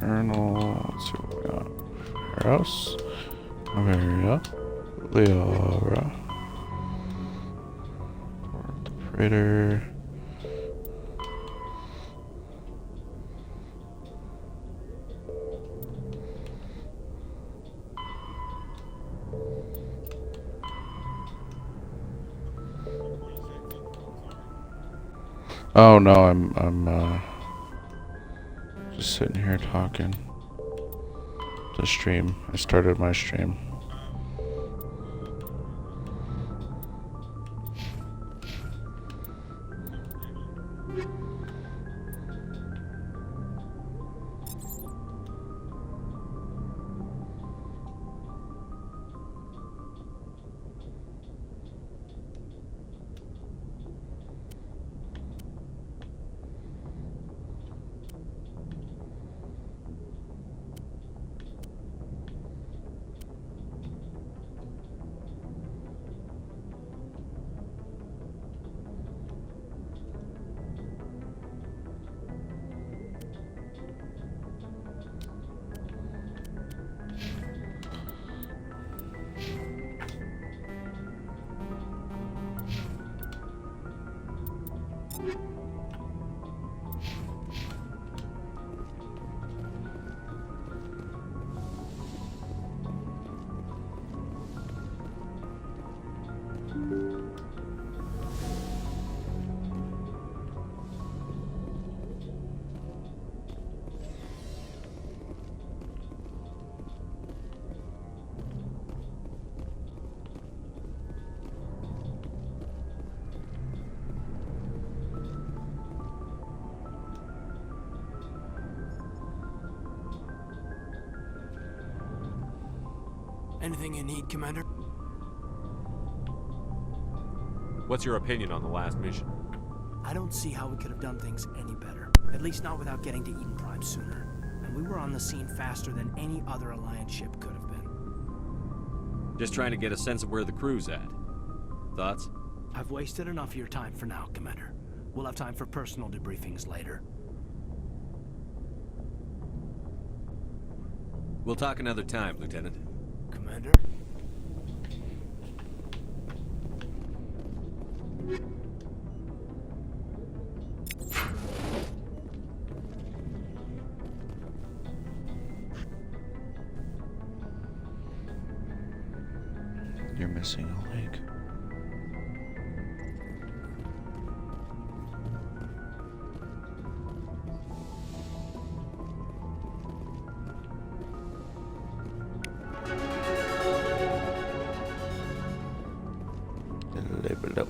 Journal. Let's see what we got. Eros. Averia. Liara. The Praetor. Oh no, I'm just sitting here talking to stream. I started my stream. Anything you need, Commander? What's your opinion on the last mission? I don't see how we could have done things any better. At least not without getting to Eden Prime sooner. And we were on the scene faster than any other Alliance ship could have been. Just trying to get a sense of where the crew's at. Thoughts? I've wasted enough of your time for now, Commander. We'll have time for personal debriefings later. We'll talk another time, Lieutenant. Commander? You're missing a leg. Label up.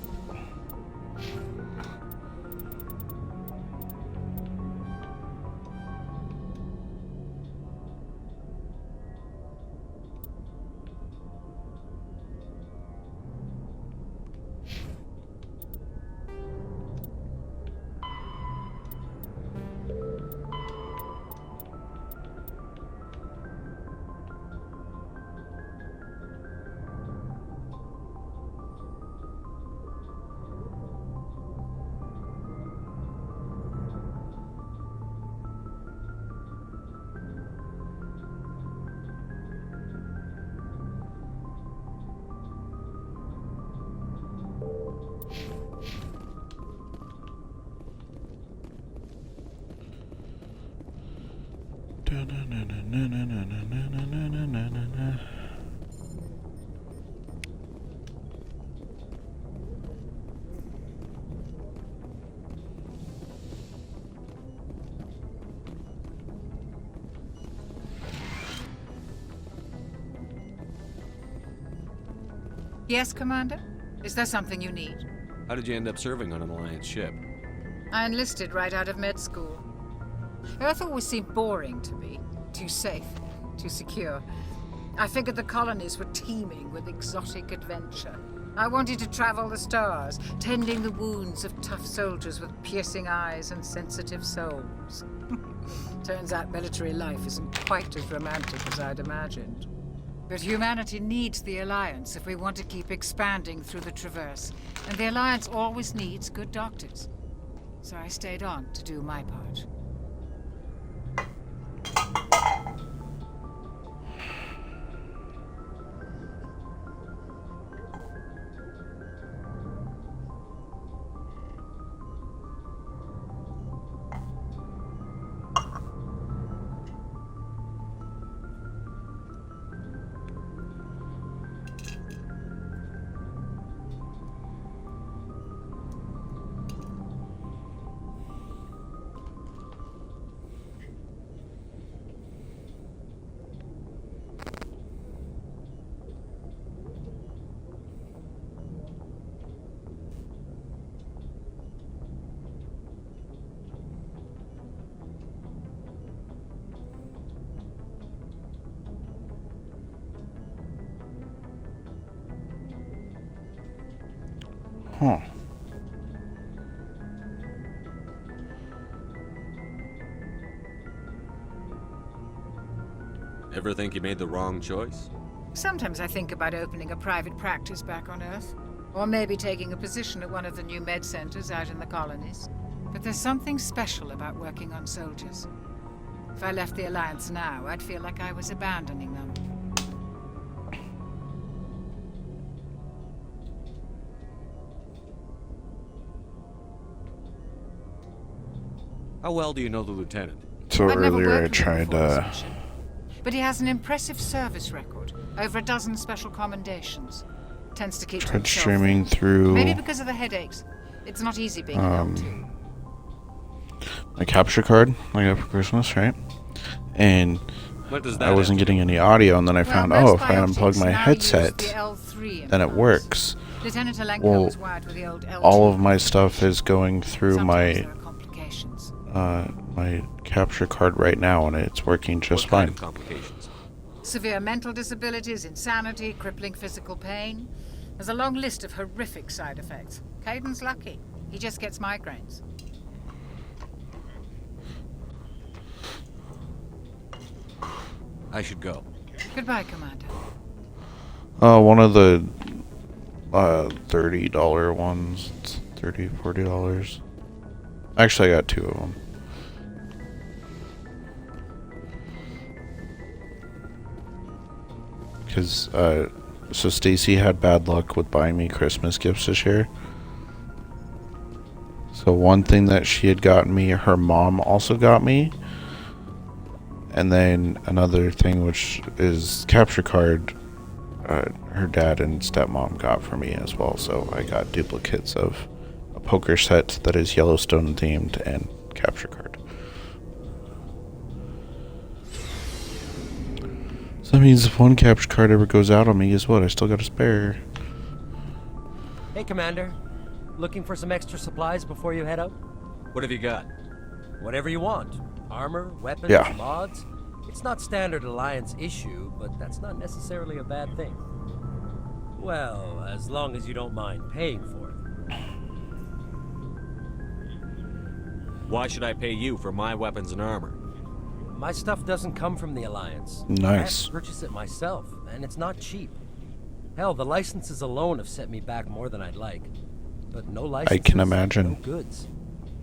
Yes, Commander? Is there something you need? How did you end up serving on an Alliance ship? I enlisted right out of med school. Earth always seemed boring to me. Too safe, too secure. I figured the colonies were teeming with exotic adventure. I wanted to travel the stars, tending the wounds of tough soldiers with piercing eyes and sensitive souls. Turns out military life isn't quite as romantic as I'd imagined. But humanity needs the Alliance if we want to keep expanding through the Traverse. And the Alliance always needs good doctors. So I stayed on to do my part. Huh. Ever think you made the wrong choice? Sometimes I think about opening a private practice back on Earth. Or maybe taking a position at one of the new med centers out in the colonies. But there's something special about working on soldiers. If I left the Alliance now, I'd feel like I was abandoning them. How well do you know the lieutenant? So I'd never earlier I worked with him tried, before this mission. But he has an impressive service record. Over a dozen special commendations. Tends to keep to tried himself. streaming through Maybe because of the headaches. It's not easy being an L2. my capture card I got for Christmas, right? And What does that I wasn't have to getting any audio, and then I found, Well, oh, most if I unplug biotics my now headset, use the L3 then it implants. works. Lieutenant Alenko Well, was wired with the old L2. All of my stuff is going through Sometimes my there are complications. my capture card right now, and it's working just What kind fine. of complications? Severe mental disabilities, insanity, crippling physical pain. There's a long list of horrific side effects. Caden's lucky. He just gets migraines. I should go. Goodbye, Commander. One of the $30 ones. It's $30, $40. Actually, I got two of them. Because, so Stacy had bad luck with buying me Christmas gifts this year. So one thing that she had gotten me, her mom also got me. And then another thing, which is capture card, her dad and stepmom got for me as well. So I got duplicates of a poker set that is Yellowstone themed and capture card. So that means if one capture card ever goes out on me, guess what? I still got a spare. Hey, Commander. Looking for some extra supplies before you head out? What have you got? Whatever you want. Armor, weapons, Yeah. mods. It's not standard Alliance issue, but that's not necessarily a bad thing. Well, as long as you don't mind paying for it. Why should I pay you for my weapons and armor? My stuff doesn't come from the Alliance. I have Nice. to purchase it myself, and it's not cheap. Hell, the licenses alone have set me back more than I'd like. But no licenses, can imagine. no goods.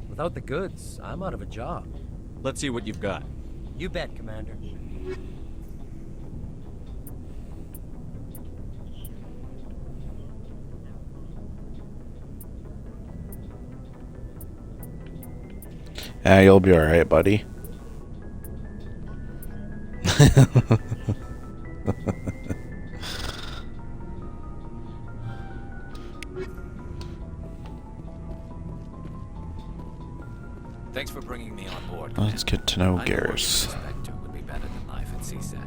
Without the goods, I'm out of a job. Let's see what you've got. You bet, Commander. You'll be alright, buddy. Thanks for bringing me on board. Let's get to know I knew working with Garrus. a Spectre would be better than life at CSEC.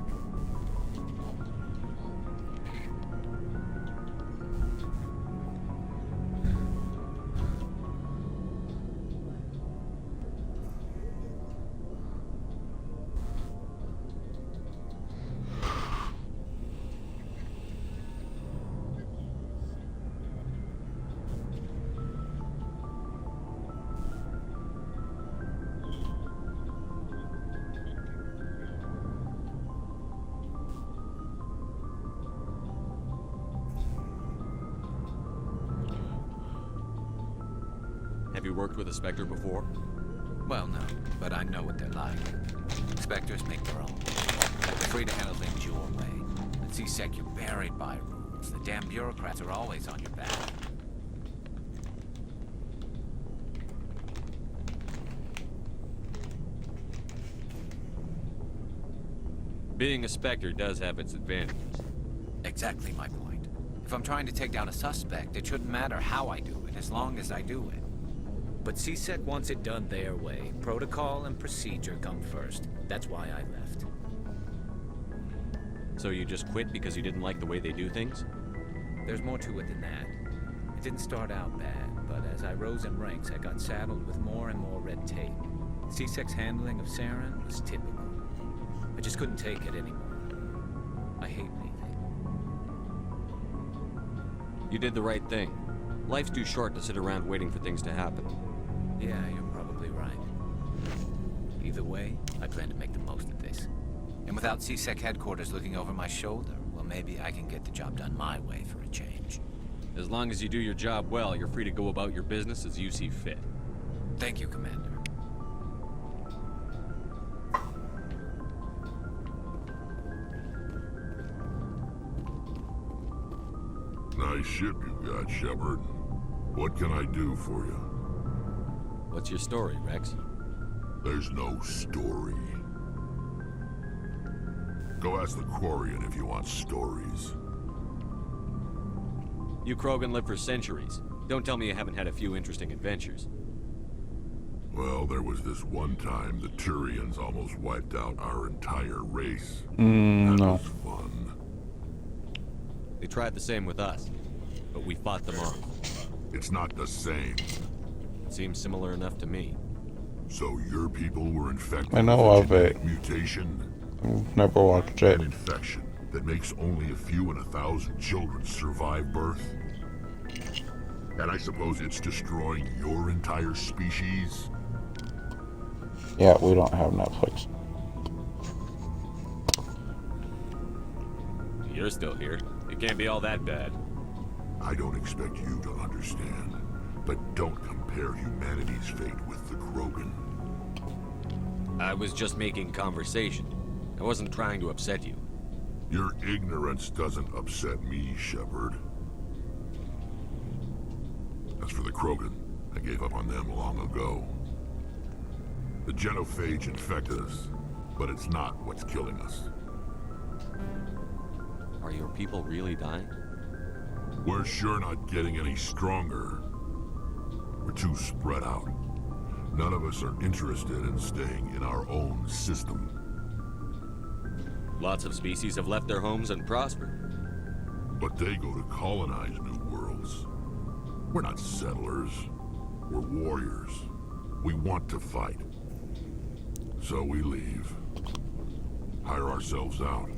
Have you worked with a Spectre before? Well, no, but I know what they're like. Spectres make their own. They're free to handle things your way. At CSEC, you're buried by rules. The damn bureaucrats are always on your back. Being a Spectre does have its advantages. Exactly my point. If I'm trying to take down a suspect, it shouldn't matter how I do it, as long as I do it. But CSEC wants it done their way. Protocol and procedure come first. That's why I left. So you just quit because you didn't like the way they do things? There's more to it than that. It didn't start out bad, but as I rose in ranks, I got saddled with more and more red tape. CSEC's handling of Saren was typical. I just couldn't take it anymore. I hate leaving. You did the right thing. Life's too short to sit around waiting for things to happen. Yeah, you're probably right. Either way, I plan to make the most of this. And without CSEC headquarters looking over my shoulder, well, maybe I can get the job done my way for a change. As long as you do your job well, you're free to go about your business as you see fit. Thank you, Commander. Nice ship you got, Shepard. What can I do for you? What's your story, Rex? There's no story. Go ask the Quarian if you want stories. You Krogan live for centuries. Don't tell me you haven't had a few interesting adventures. Well, there was this one time the Turians almost wiped out our entire race. That No. was fun. They tried the same with us, but we fought them off. It's not the same. Seems similar enough to me. So your people were infected I know with a of it. genetic mutation? Never watched it. An infection that makes only a few in 1,000 children survive birth? And I suppose it's destroying your entire species? Yeah, we don't have Netflix. You're still here. It can't be all that bad. I don't expect you to understand, but don't compare humanity's fate with the Krogan. I was just making conversation. I wasn't trying to upset you. Your ignorance doesn't upset me, Shepard. As for the Krogan, I gave up on them long ago. The genophage infected us, but it's not what's killing us. Are your people really dying? We're sure not getting any stronger. We're too spread out. None of us are interested in staying in our own system. Lots of species have left their homes and prospered. But they go to colonize new worlds. We're not settlers. We're warriors. We want to fight. So we leave. Hire ourselves out.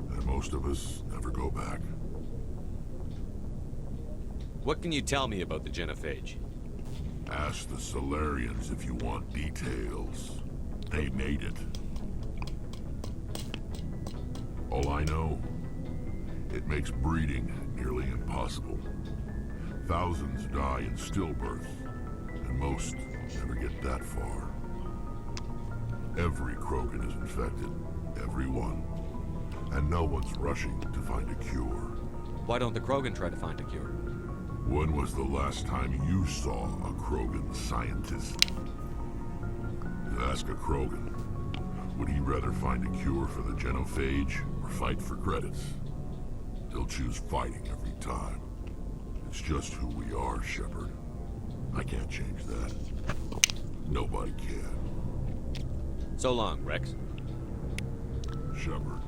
And most of us never go back. What can you tell me about the genophage? Ask the Solarians if you want details. They made it. All I know, it makes breeding nearly impossible. Thousands die in stillbirth, and most never get that far. Every Krogan is infected, every one. And no one's rushing to find a cure. Why don't the Krogan try to find a cure? When was the last time you saw a Krogan scientist? Ask a Krogan. Would he rather find a cure for the genophage or fight for credits? He'll choose fighting every time. It's just who we are, Shepard. I can't change that. Nobody can. So long, Rex. Shepard.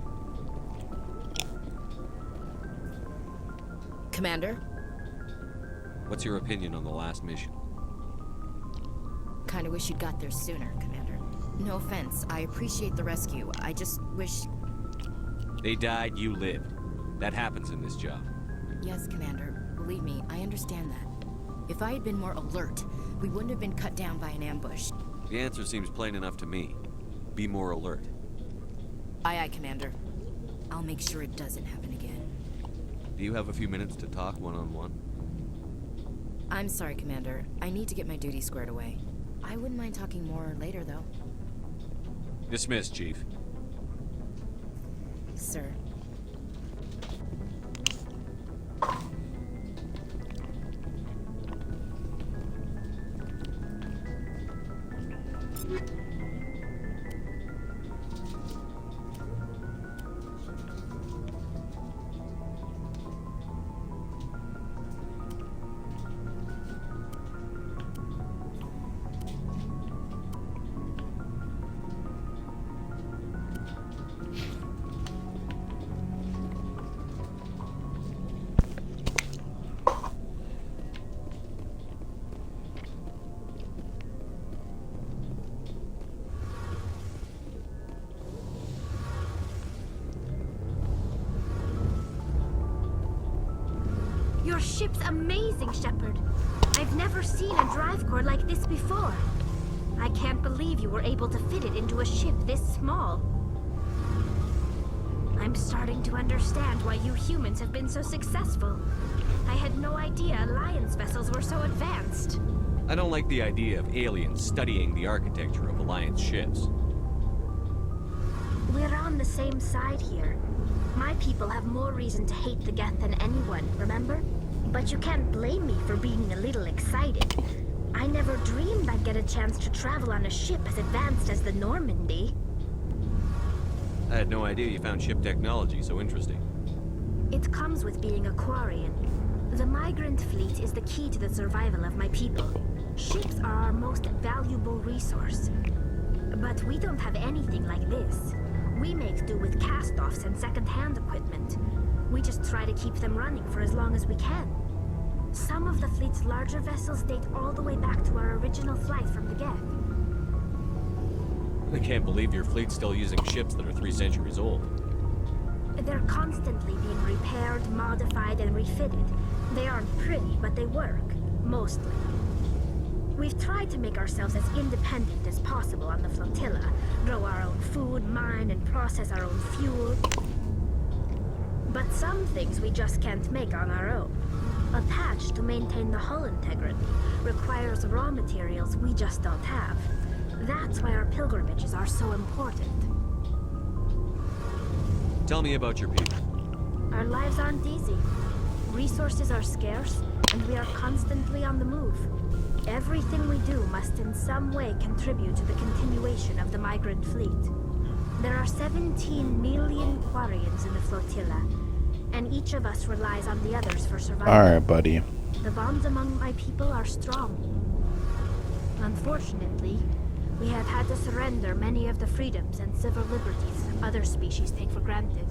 Commander? What's your opinion on the last mission? Kinda wish you'd got there sooner, Commander. No offense, I appreciate the rescue. I just wish... They died, you lived. That happens in this job. Yes, Commander. Believe me, I understand that. If I had been more alert, we wouldn't have been cut down by an ambush. The answer seems plain enough to me. Be more alert. Aye, aye, Commander. I'll make sure it doesn't happen again. Do you have a few minutes to talk one-on-one? I'm sorry, Commander. I need to get my duty squared away. I wouldn't mind talking more later, though. Dismissed, Chief. Sir. Your ship's amazing, Shepard. I've never seen a drive core like this before. I can't believe you were able to fit it into a ship this small. I'm starting to understand why you humans have been so successful. I had no idea Alliance vessels were so advanced. I don't like the idea of aliens studying the architecture of Alliance ships. We're on the same side here. My people have more reason to hate the Geth than anyone, remember? But you can't blame me for being a little excited. I never dreamed I'd get a chance to travel on a ship as advanced as the Normandy. I had no idea you found ship technology so interesting. It comes with being a Quarian. The migrant fleet is the key to the survival of my people. Ships are our most valuable resource. But we don't have anything like this. We make do with cast-offs and second-hand equipment. We just try to keep them running for as long as we can. Some of the fleet's larger vessels date all the way back to our original flight from the Geth. I can't believe your fleet's still using ships that are 3 centuries old. They're constantly being repaired, modified, and refitted. They aren't pretty, but they work. Mostly. We've tried to make ourselves as independent as possible on the flotilla. Grow our own food, mine, and process our own fuel. But some things we just can't make on our own. A patch to maintain the hull integrity requires raw materials we just don't have. That's why our pilgrimages are so important. Tell me about your people. Our lives aren't easy. Resources are scarce, and we are constantly on the move. Everything we do must in some way contribute to the continuation of the migrant fleet. There are 17 million Quarians in the flotilla, and each of us relies on the others for survival. Alright, buddy. The bonds among my people are strong. Unfortunately, we have had to surrender many of the freedoms and civil liberties other species take for granted.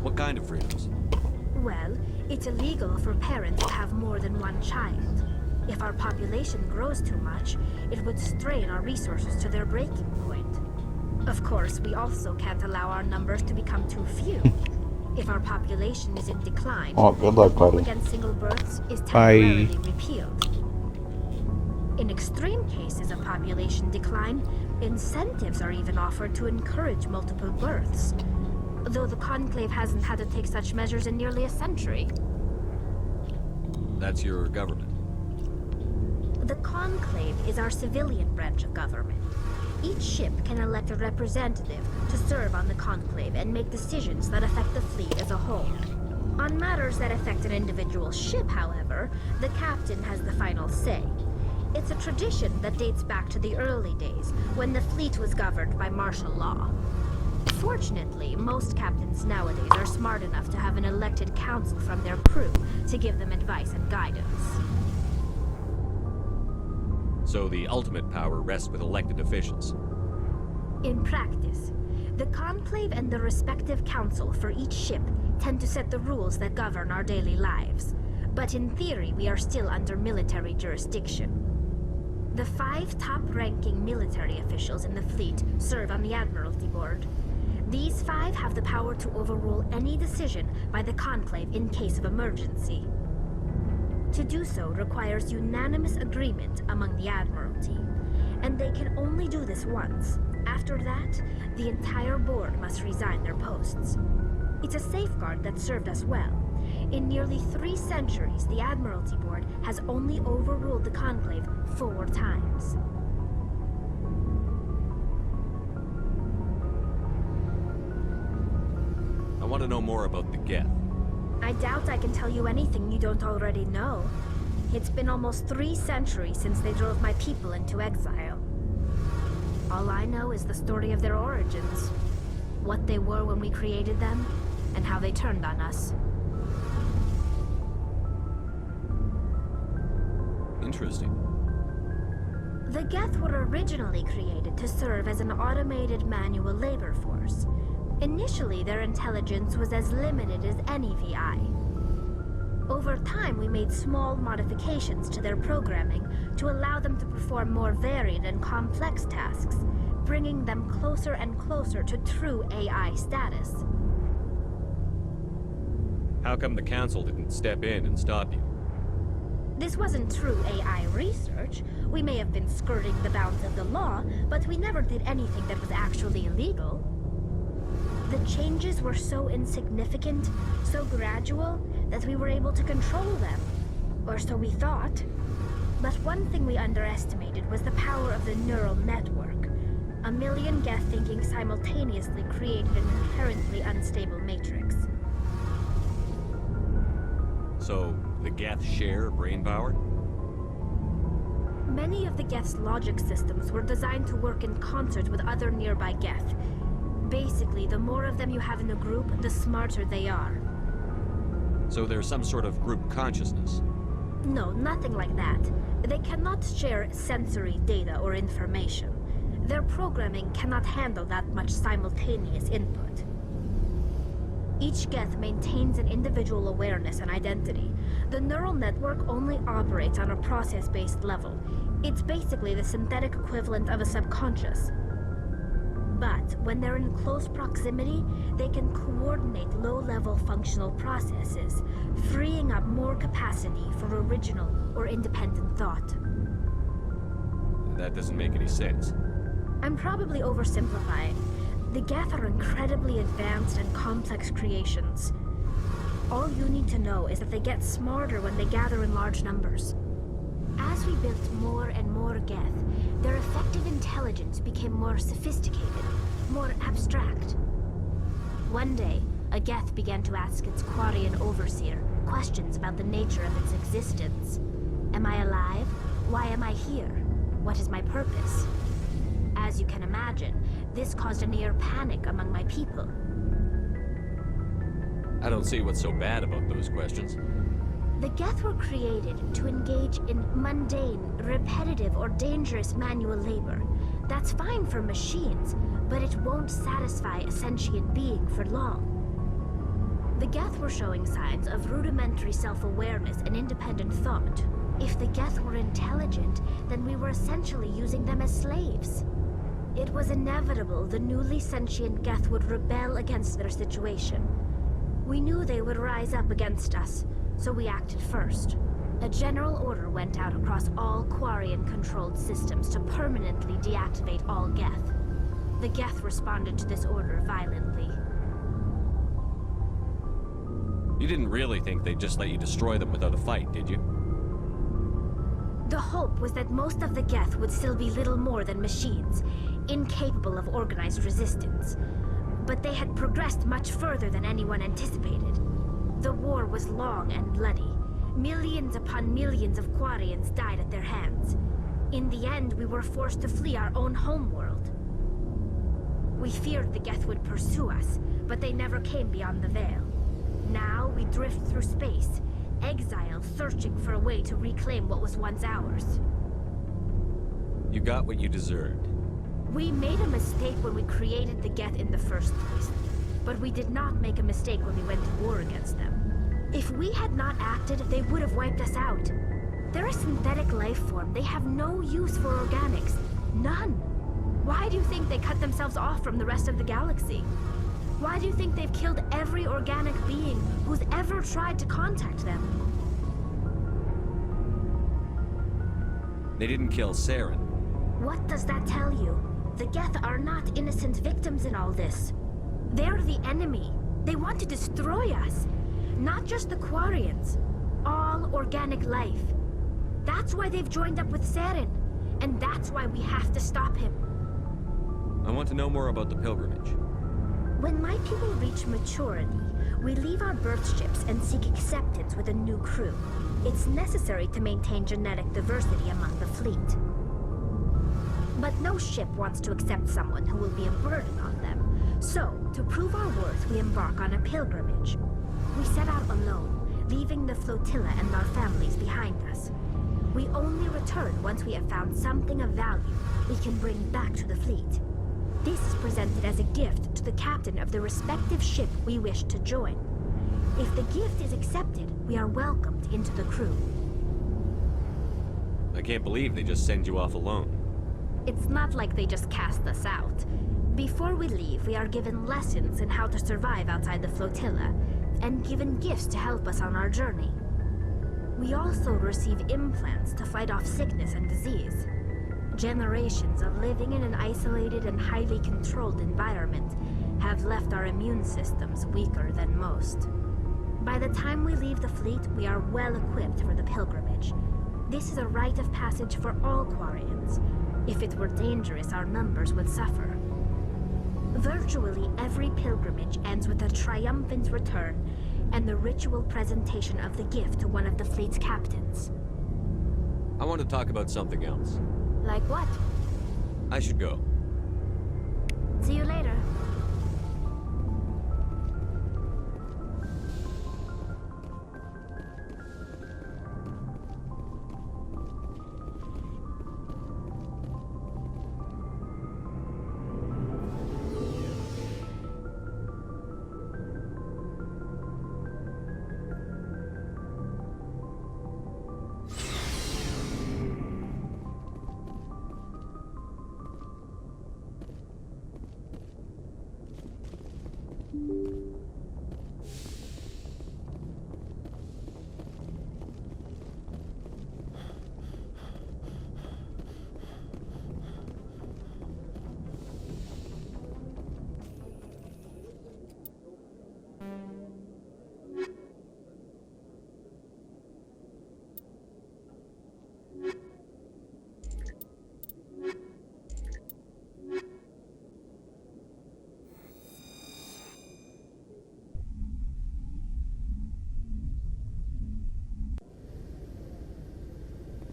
What kind of freedoms? Well, it's illegal for parents to have more than one child. If our population grows too much, it would strain our resources to their breaking point. Of course, we also can't allow our numbers to become too few. If our population is in decline, Oh, good luck, the rule buddy. against single births is Bye. temporarily repealed. In extreme cases of population decline, incentives are even offered to encourage multiple births. Though the Conclave hasn't had to take such measures in nearly a century. That's your government. The Conclave is our civilian branch of government. Each ship can elect a representative to serve on the Conclave and make decisions that affect the fleet as a whole. On matters that affect an individual ship, however, the captain has the final say. It's a tradition that dates back to the early days, when the fleet was governed by martial law. Fortunately, most captains nowadays are smart enough to have an elected council from their crew to give them advice and guidance. So the ultimate power rests with elected officials. In practice, the Conclave and the respective council for each ship tend to set the rules that govern our daily lives. But in theory, we are still under military jurisdiction. The 5 top-ranking military officials in the fleet serve on the Admiralty Board. These 5 have the power to overrule any decision by the Conclave in case of emergency. To do so requires unanimous agreement among the Admiralty, and they can only do this once. After that, the entire board must resign their posts. It's a safeguard that served us well. In nearly 3 centuries, the Admiralty Board has only overruled the Conclave 4 times. I want to know more about the Geth. I doubt I can tell you anything you don't already know. It's been almost 3 centuries since they drove my people into exile. All I know is the story of their origins, what they were when we created them, and how they turned on us. Interesting. The Geth were originally created to serve as an automated manual labor force. Initially, their intelligence was as limited as any VI. Over time, we made small modifications to their programming to allow them to perform more varied and complex tasks, bringing them closer and closer to true AI status. How come the Council didn't step in and stop you? This wasn't true AI research. We may have been skirting the bounds of the law, but we never did anything that was actually illegal. The changes were so insignificant, so gradual, that we were able to control them. Or so we thought. But one thing we underestimated was the power of the neural network. A million Geth thinking simultaneously created an inherently unstable matrix. So, the Geth share brain power? Many of the Geth's logic systems were designed to work in concert with other nearby Geth. Basically, the more of them you have in a group, the smarter they are. So there's some sort of group consciousness? No, nothing like that. They cannot share sensory data or information. Their programming cannot handle that much simultaneous input. Each Geth maintains an individual awareness and identity. The neural network only operates on a process-based level. It's basically the synthetic equivalent of a subconscious. But when they're in close proximity, they can coordinate low-level functional processes, freeing up more capacity for original or independent thought. That doesn't make any sense. I'm probably oversimplifying. The Geth are incredibly advanced and complex creations. All you need to know is that they get smarter when they gather in large numbers. As we built more and more Geth, their effective intelligence became more sophisticated, more abstract. One day, a Geth began to ask its Quarian overseer questions about the nature of its existence. Am I alive? Why am I here? What is my purpose? As you can imagine, this caused a near panic among my people. I don't see what's so bad about those questions. The Geth were created to engage in mundane, repetitive, or dangerous manual labor. That's fine for machines, but it won't satisfy a sentient being for long. The Geth were showing signs of rudimentary self-awareness and independent thought. If the Geth were intelligent, then we were essentially using them as slaves. It was inevitable the newly sentient Geth would rebel against their situation. We knew they would rise up against us, so we acted first. A general order went out across all Quarian-controlled systems to permanently deactivate all Geth. The Geth responded to this order violently. You didn't really think they'd just let you destroy them without a fight, did you? The hope was that most of the Geth would still be little more than machines, incapable of organized resistance. But they had progressed much further than anyone anticipated. The war was long and bloody. Millions upon millions of Quarians died at their hands. In the end, we were forced to flee our own homeworld. We feared the Geth would pursue us, but they never came beyond the Veil. Now we drift through space, exiled, searching for a way to reclaim what was once ours. You got what you deserved. We made a mistake when we created the Geth in the first place, but we did not make a mistake when we went to war against them. If we had not acted, they would have wiped us out. They're a synthetic life form. They have no use for organics. None. Why do you think they cut themselves off from the rest of the galaxy? Why do you think they've killed every organic being who's ever tried to contact them? They didn't kill Saren. What does that tell you? The Geth are not innocent victims in all this. They're the enemy. They want to destroy us. Not just the Quarians. All organic life. That's why they've joined up with Saren. And that's why we have to stop him. I want to know more about the pilgrimage. When my people reach maturity, we leave our birth ships and seek acceptance with a new crew. It's necessary to maintain genetic diversity among the fleet. But no ship wants to accept someone who will be a burden on them. So, to prove our worth, we embark on a pilgrimage. We set out alone, leaving the flotilla and our families behind us. We only return once we have found something of value we can bring back to the fleet. This is presented as a gift to the captain of the respective ship we wish to join. If the gift is accepted, we are welcomed into the crew. I can't believe they just send you off alone. It's not like they just cast us out. Before we leave, we are given lessons in how to survive outside the flotilla, and given gifts to help us on our journey. We also receive implants to fight off sickness and disease. Generations of living in an isolated and highly controlled environment have left our immune systems weaker than most. By the time we leave the fleet, we are well equipped for the pilgrimage. This is a rite of passage for all Quarians. If it were dangerous, our numbers would suffer. Virtually every pilgrimage ends with a triumphant return and the ritual presentation of the gift to one of the fleet's captains. I want to talk about something else. Like what? I should go. See you later.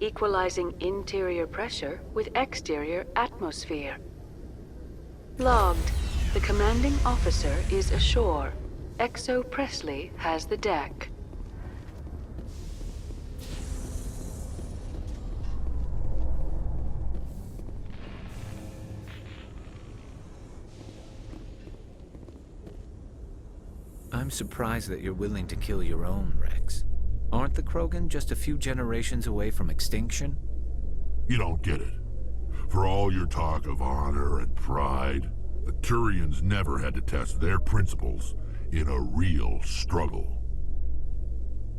Equalizing interior pressure with exterior atmosphere. Logged. The commanding officer is ashore. Exo Presley has the deck. I'm surprised that you're willing to kill your own, Rex. Aren't the Krogan just a few generations away from extinction? You don't get it. For all your talk of honor and pride, the Turians never had to test their principles in a real struggle.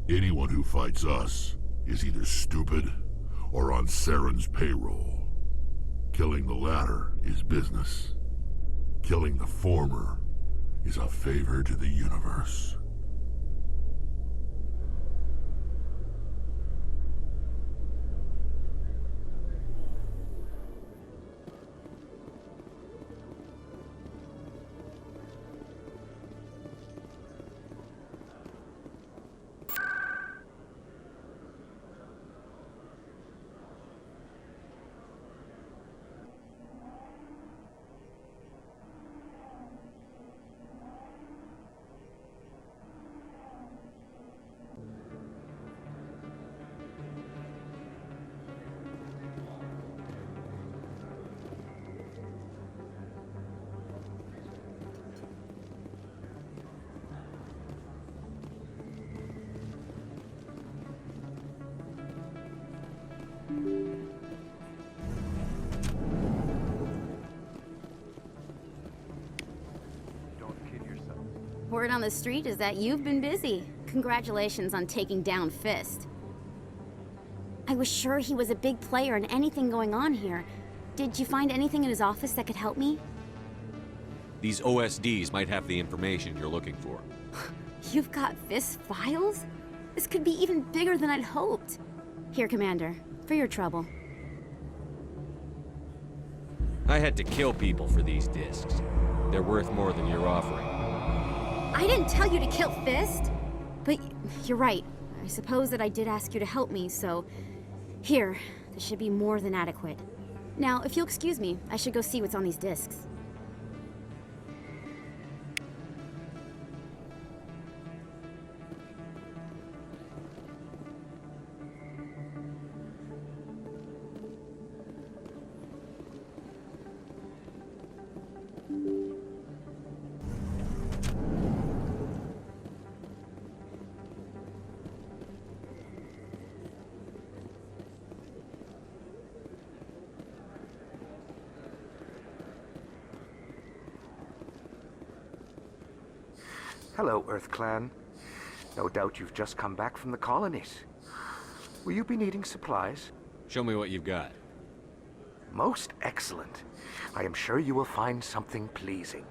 Anyone who fights us is either stupid or on Saren's payroll. Killing the latter is business. Killing the former is a favor to the universe. Word on the street is that you've been busy. Congratulations on taking down Fist. I was sure he was a big player in anything going on here. Did you find anything in his office that could help me? These OSDs might have the information you're looking for. You've got Fist's files? This could be even bigger than I'd hoped. Here, Commander, for your trouble. I had to kill people for these discs. They're worth more than you're offering. I didn't tell you to kill Fist! But you're right. I suppose that I did ask you to help me, so... Here, this should be more than adequate. Now, if you'll excuse me, I should go see what's on these discs. Hello, Earth Clan. No doubt you've just come back from the colonies. Will you be needing supplies? Show me what you've got. Most excellent. I am sure you will find something pleasing.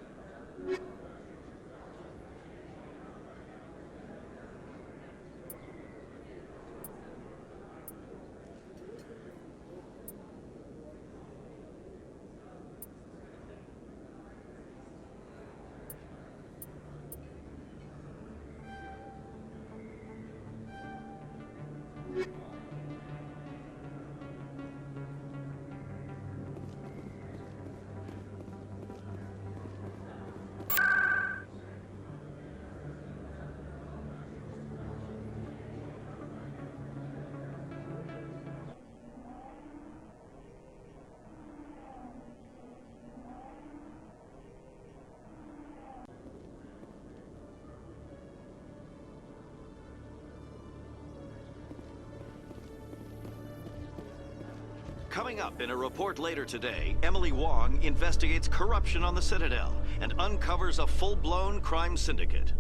Coming up in a report later today, Emily Wong investigates corruption on the Citadel and uncovers a full-blown crime syndicate.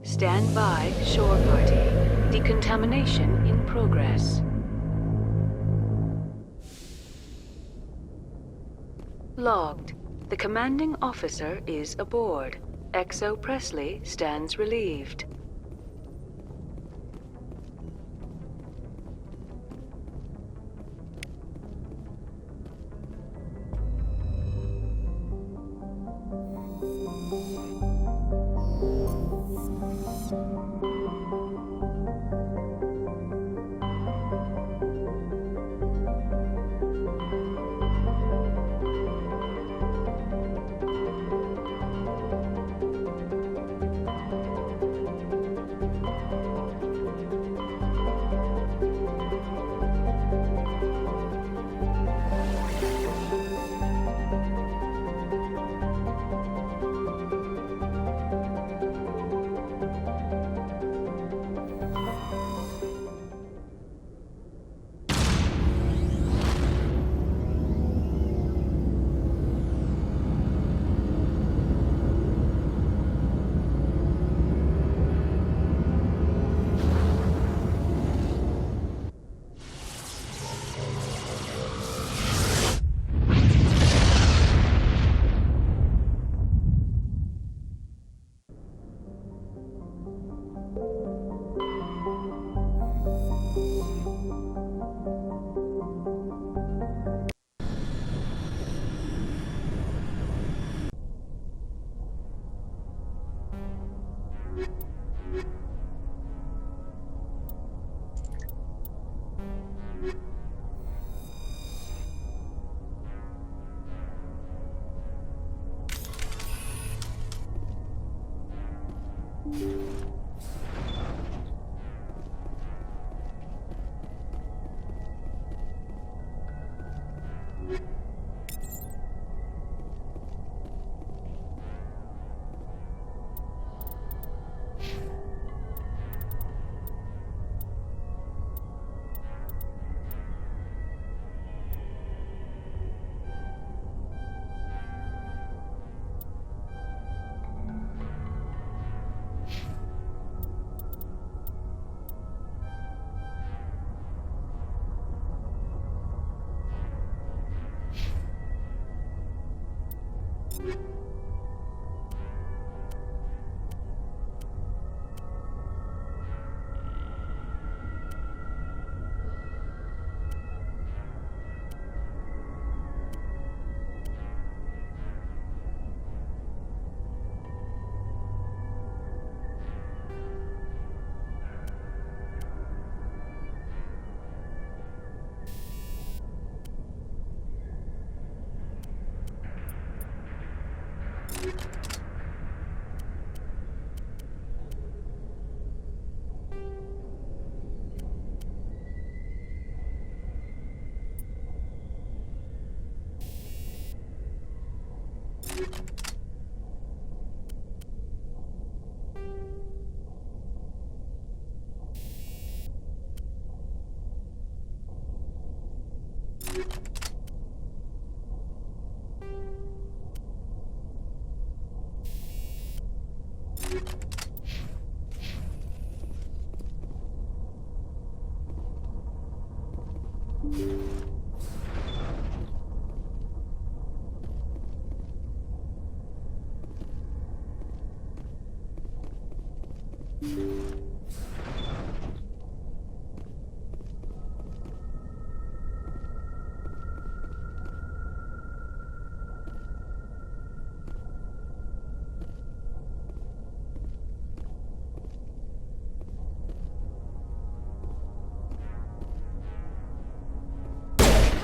Stand by, shore party. Decontamination in progress. Logged. The commanding officer is aboard. XO Presley stands relieved.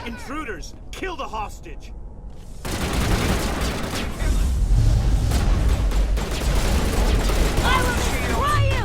Intruders! Kill the hostage! I will destroy you!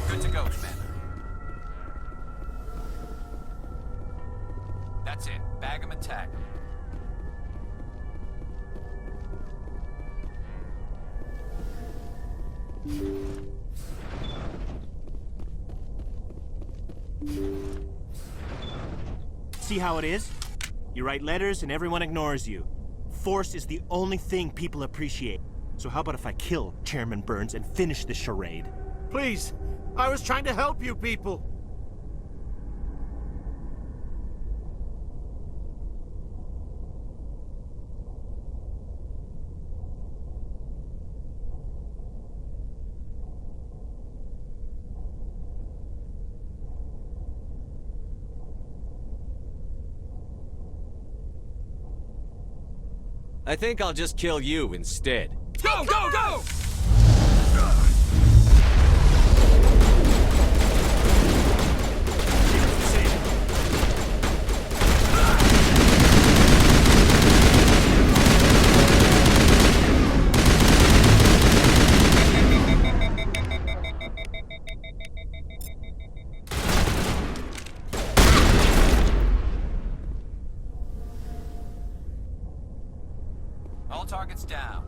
Good to go, Commander. That's it. Bag 'em and tag 'em. See how it is? You write letters and everyone ignores you. Force is the only thing people appreciate. So how about if I kill Chairman Burns and finish this charade? Please! I was trying to help you people! I think I'll just kill you instead. Go, go, go! All targets down.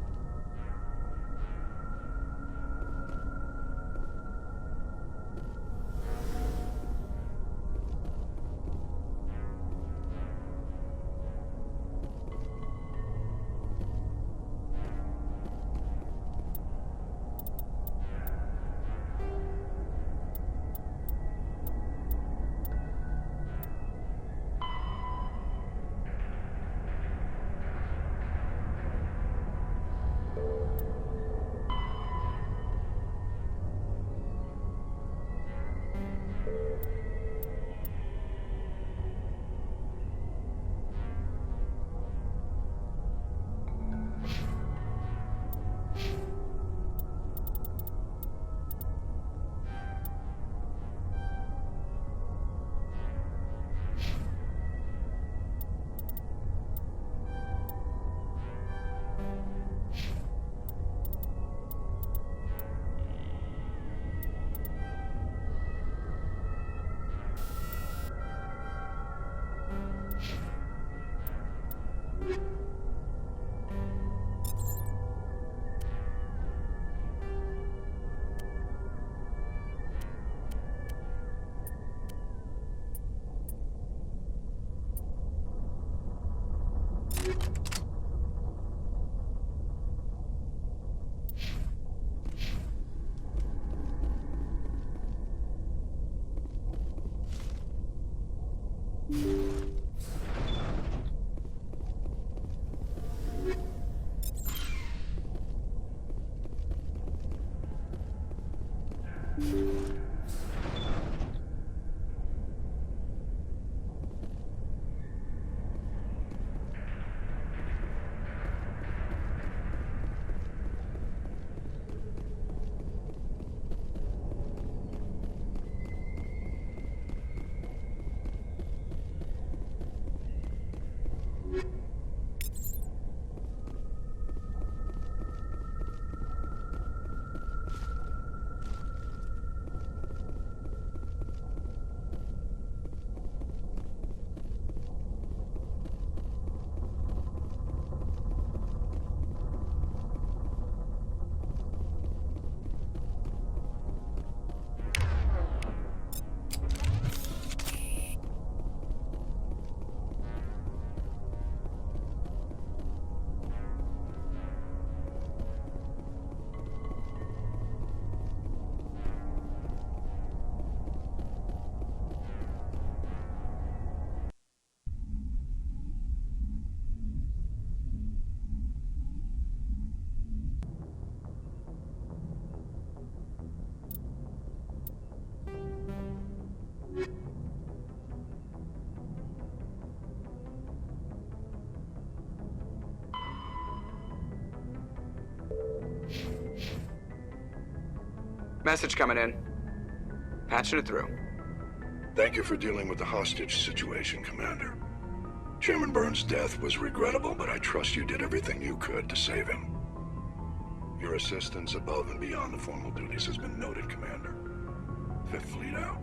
Message coming in. Patching it through. Thank you for dealing with the hostage situation, Commander. Chairman Burns' death was regrettable, but I trust you did everything you could to save him. Your assistance above and beyond the formal duties has been noted, Commander. Fifth Fleet out.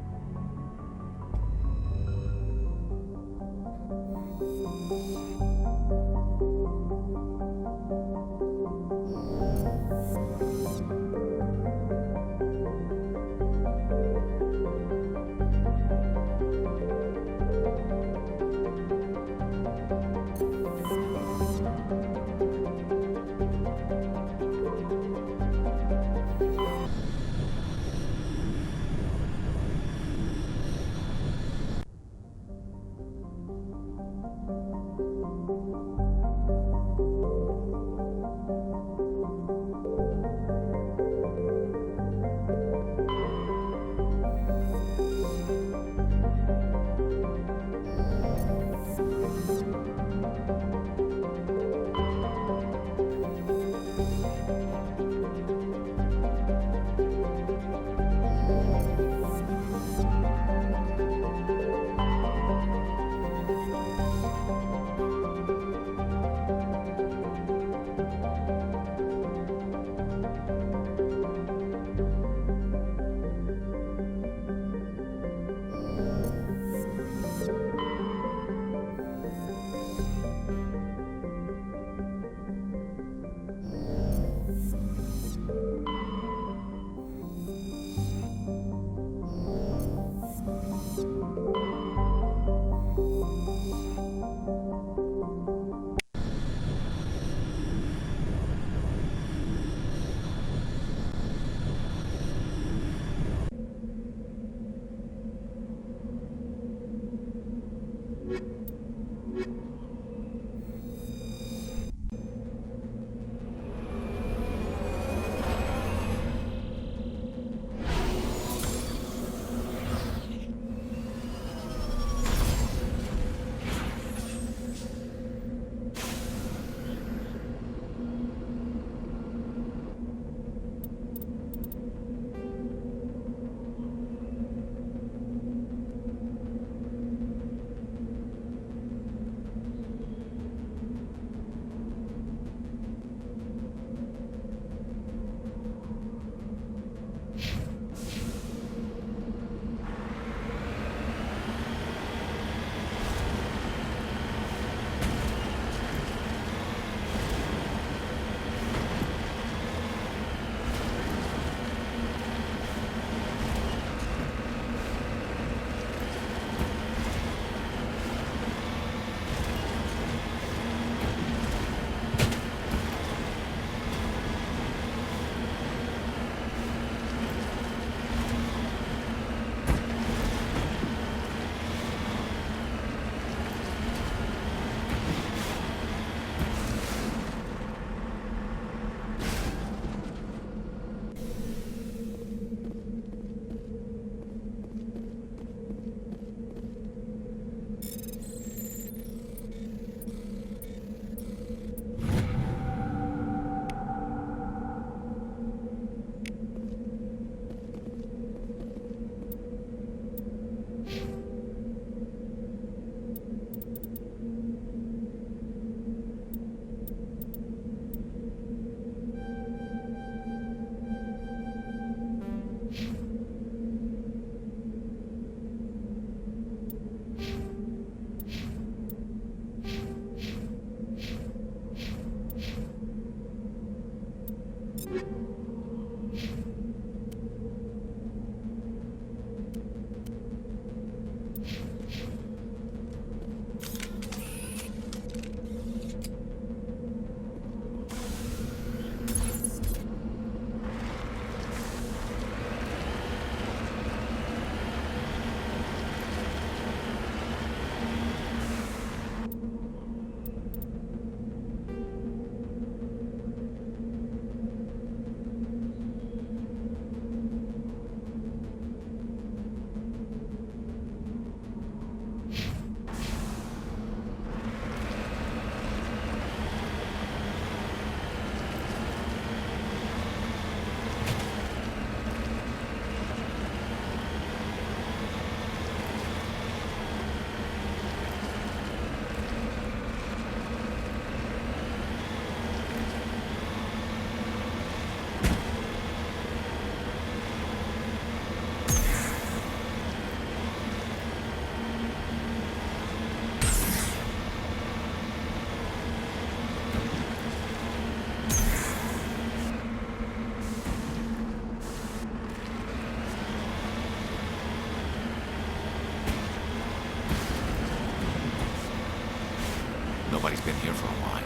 Nobody's been here for a while.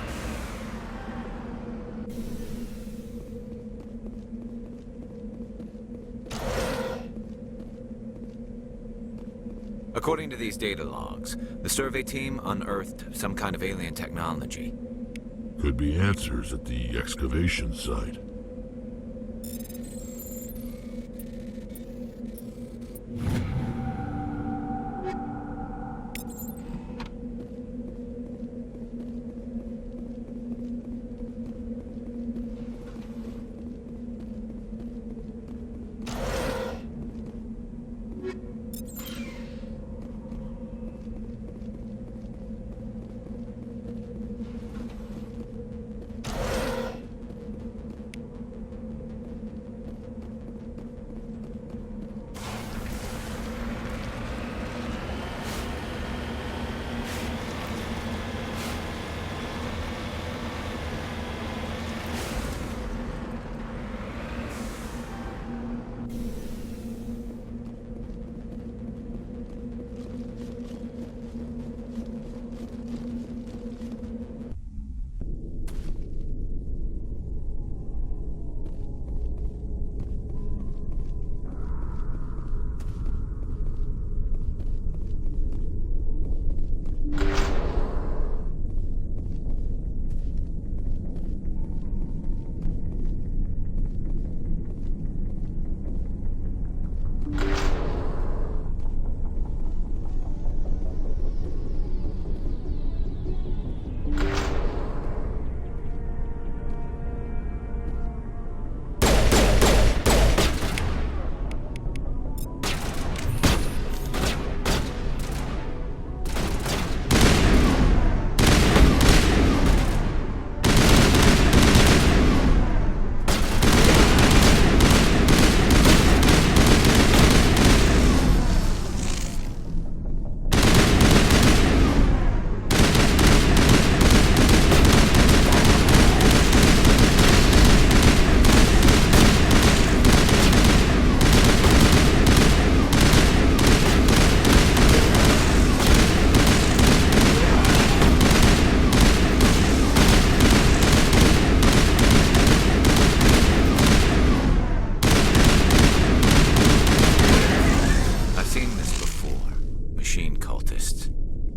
According to these data logs, the survey team unearthed some kind of alien technology. Could be answers at the excavation site.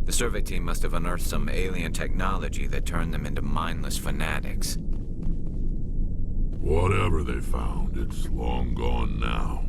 The survey team must have unearthed some alien technology that turned them into mindless fanatics. Whatever they found, it's long gone now.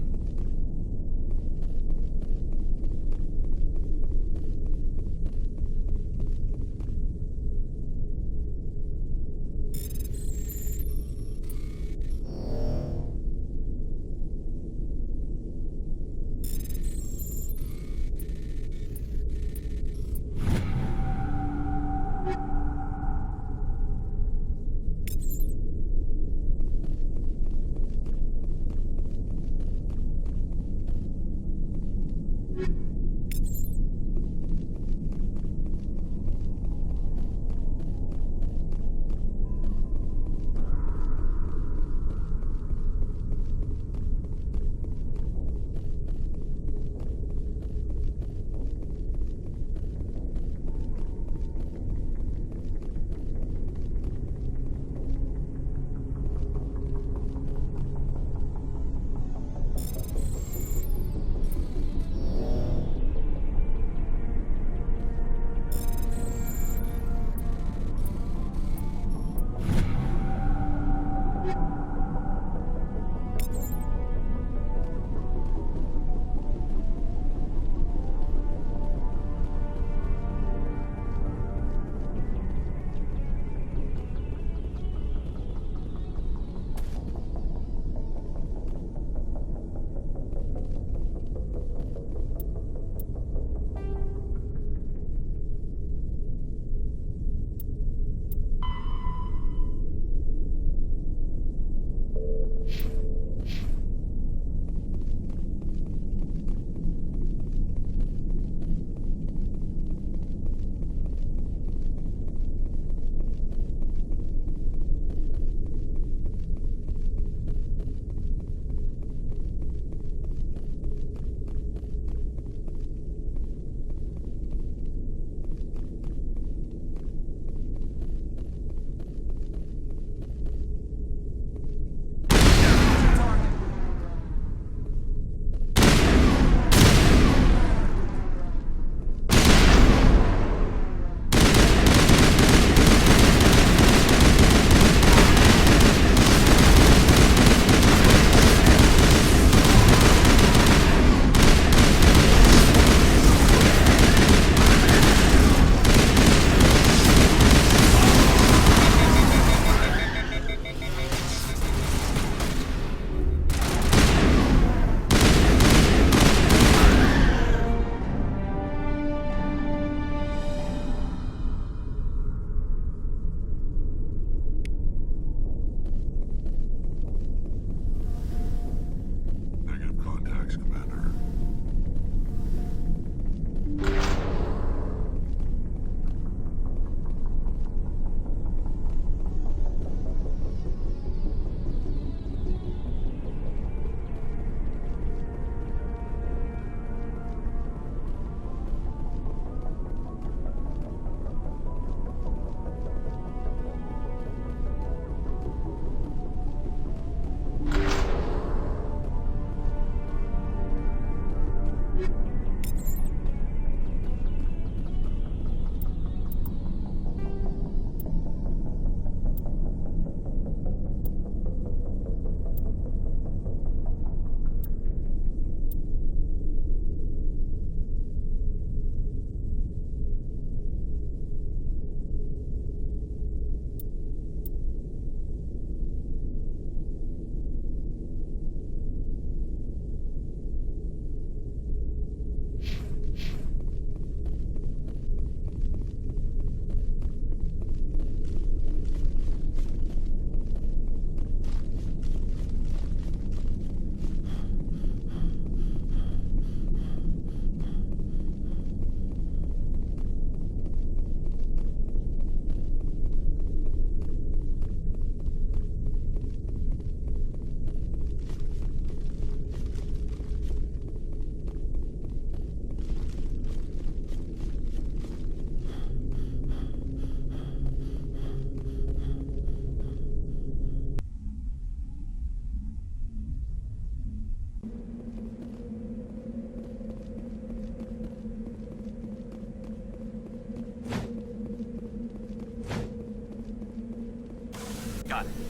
Got it.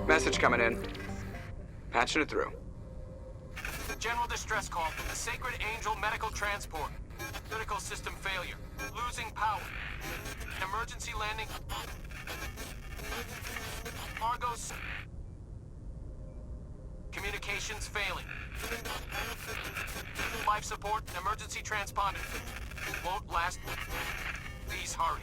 Message coming in. Patching it through. General distress call. The Sacred Angel medical transport. Critical system failure. Losing power. Emergency landing. Argos. Communications failing. Life support and emergency transponder. Won't last. Please hurry.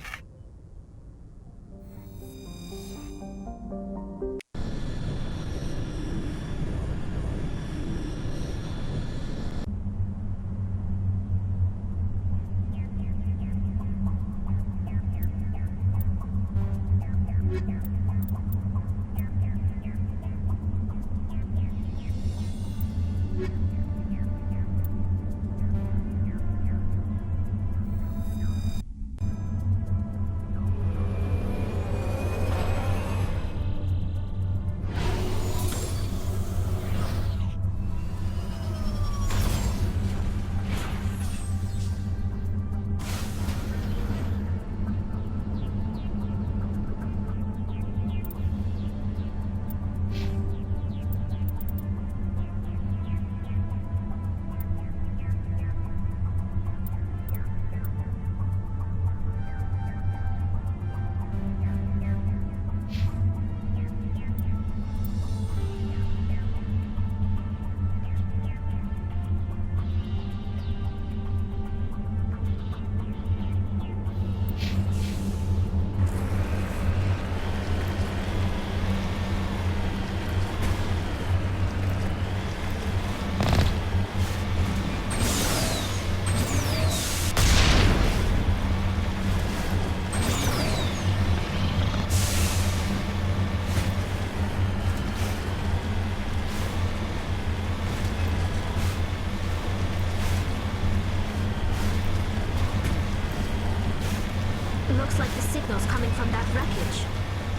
Looks like the signal's coming from that wreckage.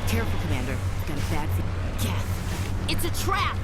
Careful, Commander. I've got a bad feeling. Kath, it's a trap!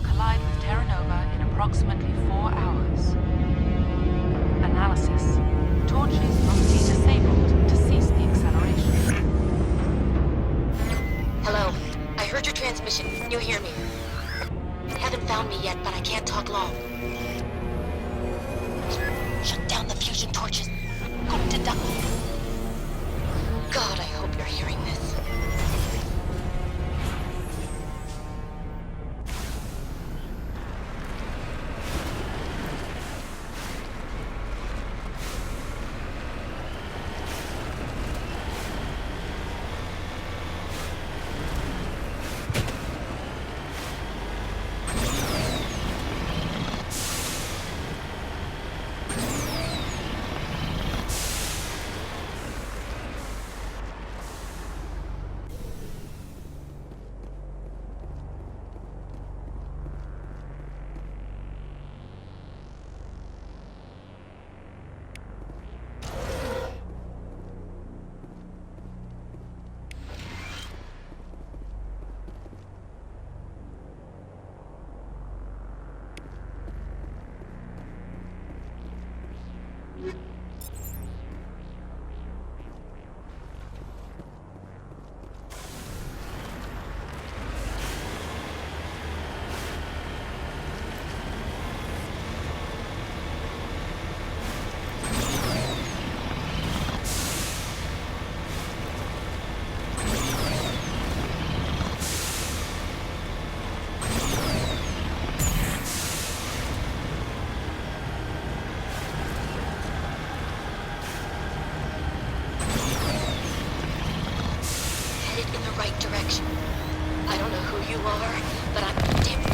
collide with Terra Nova in approximately 4 hours. Analysis. Torches must be disabled to cease the acceleration. Hello. I heard your transmission. You hear me? Haven't found me yet, but I can't talk long. Shut down the fusion torches. Gute Dank. God, I hope you're hearing this. Direction. I don't know who you are, but I'm damn.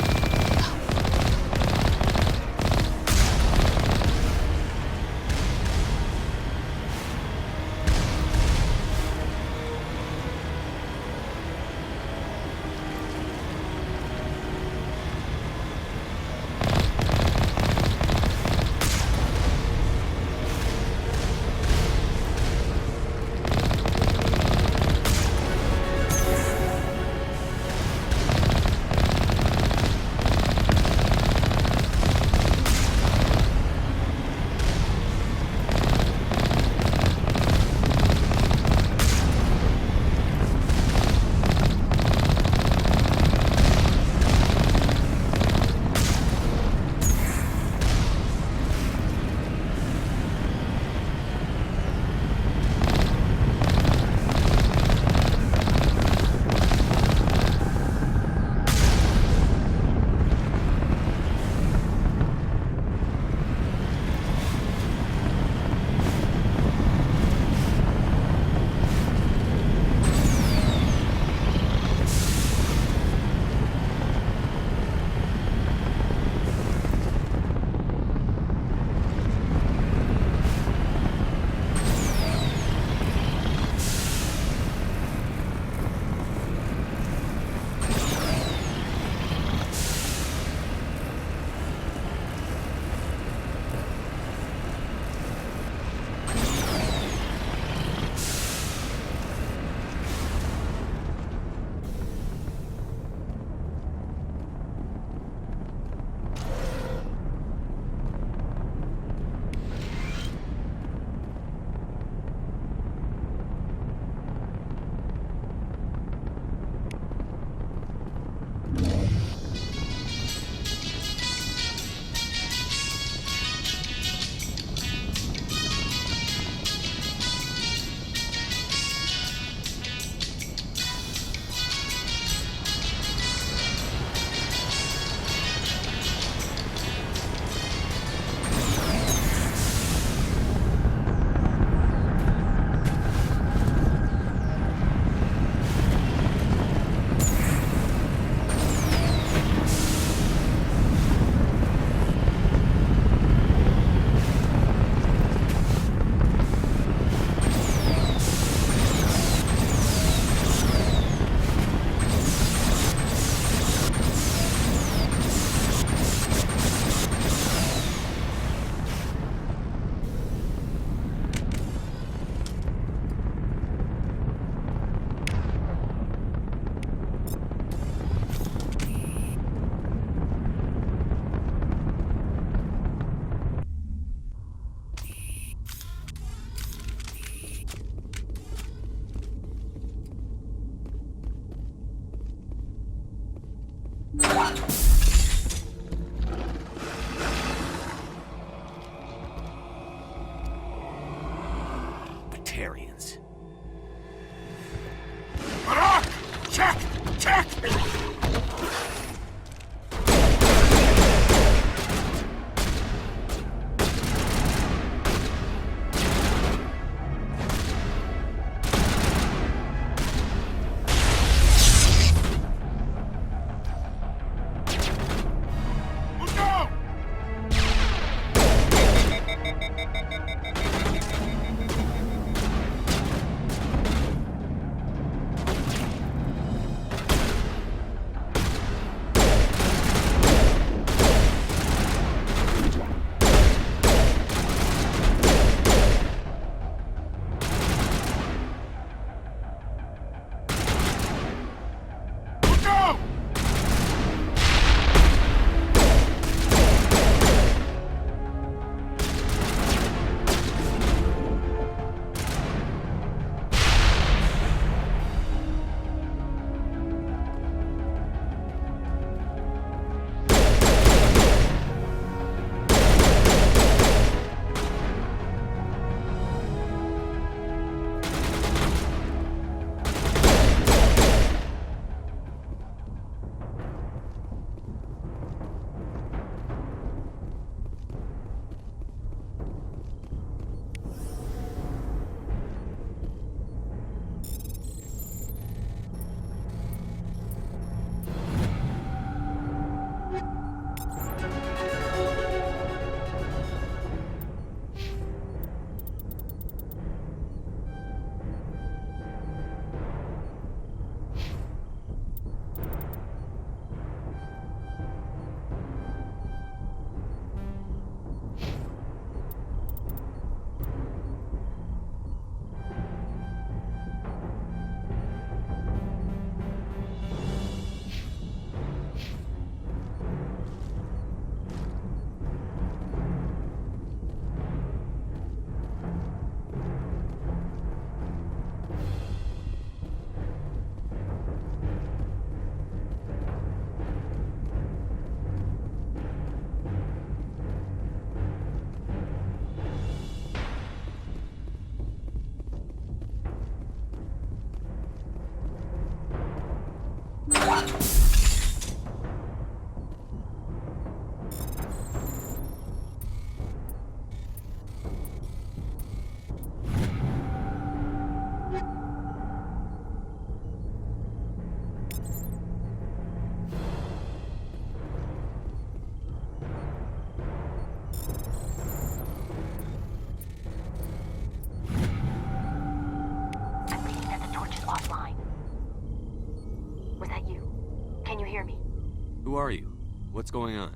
What's going on?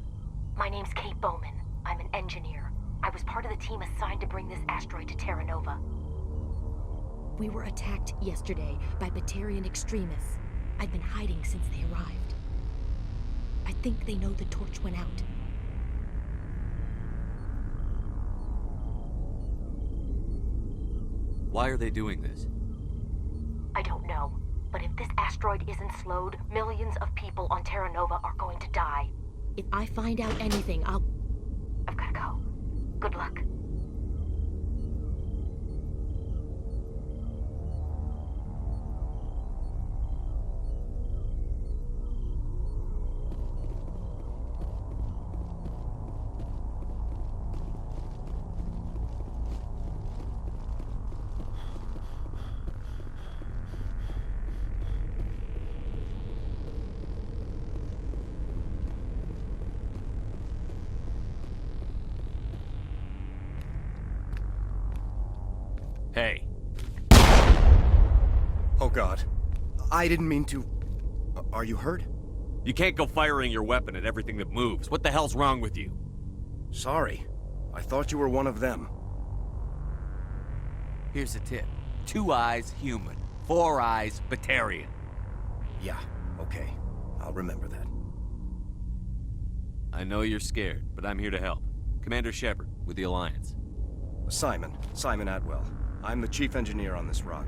My name's Kate Bowman. I'm an engineer. I was part of the team assigned to bring this asteroid to Terra Nova. We were attacked yesterday by Batarian extremists. I've been hiding since they arrived. I think they know the torch went out. Why are they doing this? I don't know. But if this asteroid isn't slowed, millions of people on Terra Nova are going to die. If I find out anything, I've gotta go. Good luck. Hey. Oh God. I didn't mean to... Are you hurt? You can't go firing your weapon at everything that moves. What the hell's wrong with you? Sorry. I thought you were one of them. Here's a tip. 2 eyes, human. 4 eyes, Batarian. Yeah, okay. I'll remember that. I know you're scared, but I'm here to help. Commander Shepard, with the Alliance. Simon Atwell. I'm the chief engineer on this rock.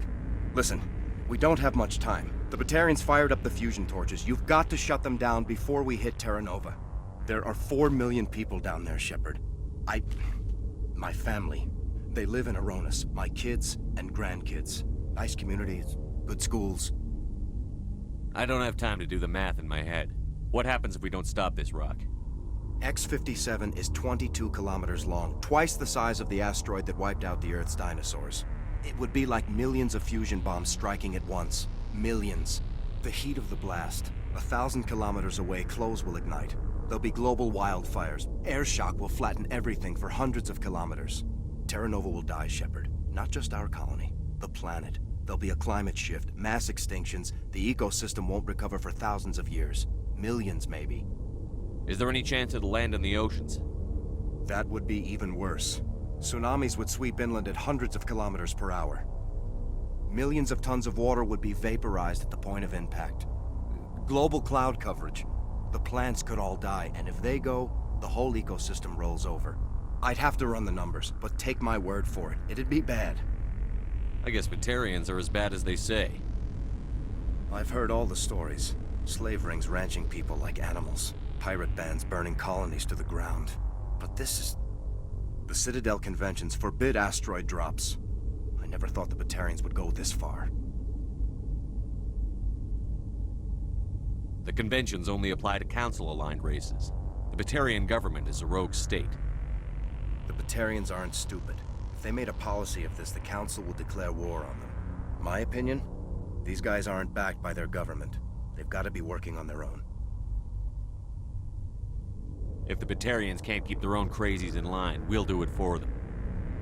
Listen, we don't have much time. The Batarians fired up the fusion torches. You've got to shut them down before we hit Terra Nova. There are 4 million people down there, Shepard. My family. They live in Aronis. My kids and grandkids. Nice communities, good schools. I don't have time to do the math in my head. What happens if we don't stop this rock? X-57 is 22 kilometers long, twice the size of the asteroid that wiped out the Earth's dinosaurs. It would be like millions of fusion bombs striking at once. Millions. The heat of the blast. 1,000 kilometers away, clothes will ignite. There'll be global wildfires. Air shock will flatten everything for hundreds of kilometers. Terra Nova will die, Shepard. Not just our colony. The planet. There'll be a climate shift, mass extinctions. The ecosystem won't recover for thousands of years. Millions, maybe. Is there any chance it'll land in the oceans? That would be even worse. Tsunamis would sweep inland at hundreds of kilometers per hour. Millions of tons of water would be vaporized at the point of impact. Global cloud coverage. The plants could all die, and if they go, the whole ecosystem rolls over. I'd have to run the numbers, but take my word for it. It'd be bad. I guess Batarians are as bad as they say. I've heard all the stories. Slave rings ranching people like animals. Pirate bands burning colonies to the ground. But this is... The Citadel conventions forbid asteroid drops. I never thought the Batarians would go this far. The conventions only apply to Council-aligned races. The Batarian government is a rogue state. The Batarians aren't stupid. If they made a policy of this, the Council will declare war on them. My opinion? These guys aren't backed by their government. They've got to be working on their own. If the Batarians can't keep their own crazies in line, we'll do it for them.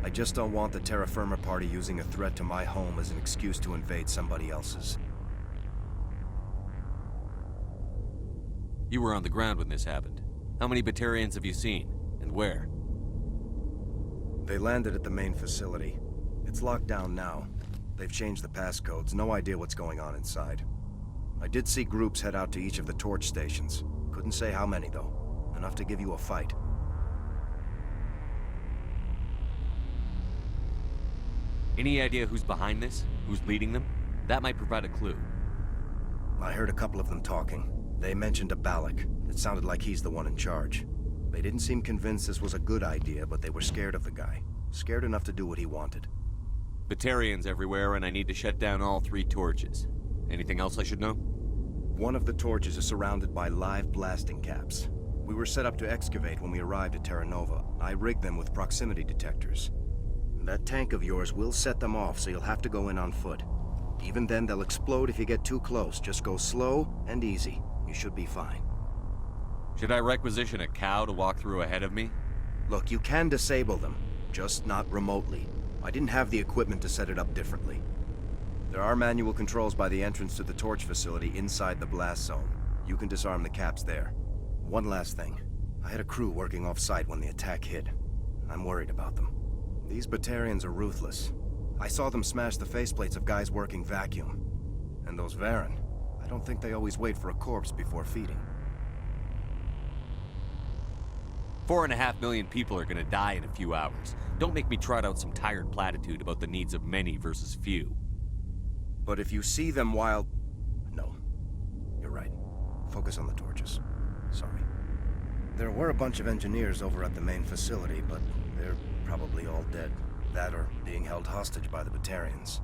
I just don't want the Terra Firma Party using a threat to my home as an excuse to invade somebody else's. You were on the ground when this happened. How many Batarians have you seen? And where? They landed at the main facility. It's locked down now. They've changed the passcodes. No idea what's going on inside. I did see groups head out to each of the torch stations. Couldn't say how many, though. Enough to give you a fight. Any idea who's behind this? Who's leading them? That might provide a clue. I heard a couple of them talking. They mentioned a Balak. It sounded like he's the one in charge. They didn't seem convinced this was a good idea, but they were scared of the guy. Scared enough to do what he wanted. Batarians everywhere, and I need to shut down all 3 torches. Anything else I should know? One of the torches is surrounded by live blasting caps. We were set up to excavate when we arrived at Terra Nova. I rigged them with proximity detectors. That tank of yours will set them off, so you'll have to go in on foot. Even then, they'll explode if you get too close. Just go slow and easy. You should be fine. Should I requisition a cow to walk through ahead of me? Look, you can disable them, just not remotely. I didn't have the equipment to set it up differently. There are manual controls by the entrance to the torch facility inside the blast zone. You can disarm the caps there. One last thing. I had a crew working off-site when the attack hit. I'm worried about them. These Batarians are ruthless. I saw them smash the faceplates of guys working vacuum. And those Saren, I don't think they always wait for a corpse before feeding. 4.5 million people are gonna die in a few hours. Don't make me trot out some tired platitude about the needs of many versus few. But if you see them while... No. You're right. Focus on the torches. Sorry. There were a bunch of engineers over at the main facility, but they're probably all dead. That or being held hostage by the Batarians.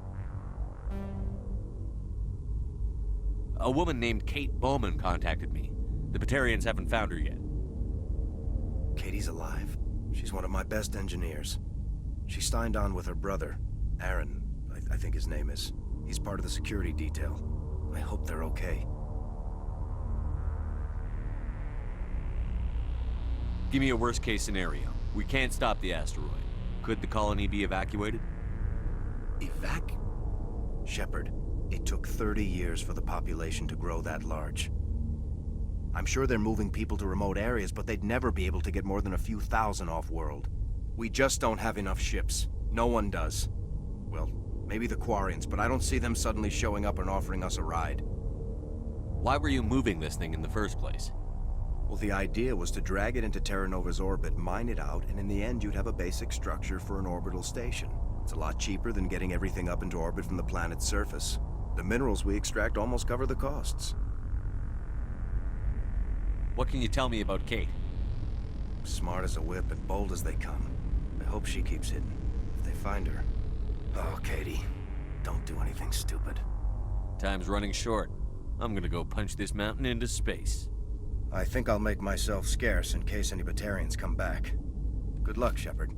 A woman named Kate Bowman contacted me. The Batarians haven't found her yet. Katie's alive. She's one of my best engineers. She signed on with her brother, Aaron, I think his name is. He's part of the security detail. I hope they're okay. Give me a worst-case scenario. We can't stop the asteroid. Could the colony be evacuated? Shepard, it took 30 years for the population to grow that large. I'm sure they're moving people to remote areas, but they'd never be able to get more than a few thousand off-world. We just don't have enough ships. No one does. Well, maybe the Quarians, but I don't see them suddenly showing up and offering us a ride. Why were you moving this thing in the first place? Well, the idea was to drag it into Terra Nova's orbit, mine it out, and in the end you'd have a basic structure for an orbital station. It's a lot cheaper than getting everything up into orbit from the planet's surface. The minerals we extract almost cover the costs. What can you tell me about Kate? Smart as a whip and bold as they come. I hope she keeps hidden. If they find her... Oh, Katie, don't do anything stupid. Time's running short. I'm gonna go punch this mountain into space. I think I'll make myself scarce in case any Batarians come back. Good luck, Shepard.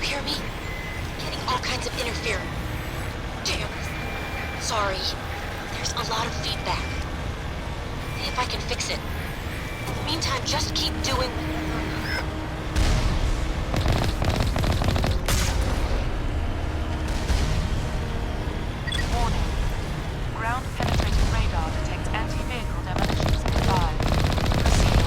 Hear me? Getting all kinds of interference. Damn. Sorry. There's a lot of feedback. See if I can fix it. In the meantime, just keep doing... Warning. Ground-penetrating radar detects anti-vehicle demolitions nearby. Proceed.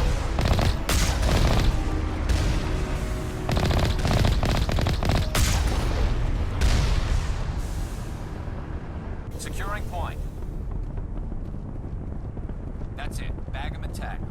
Securing point. That's it. Bag 'em and tag 'em.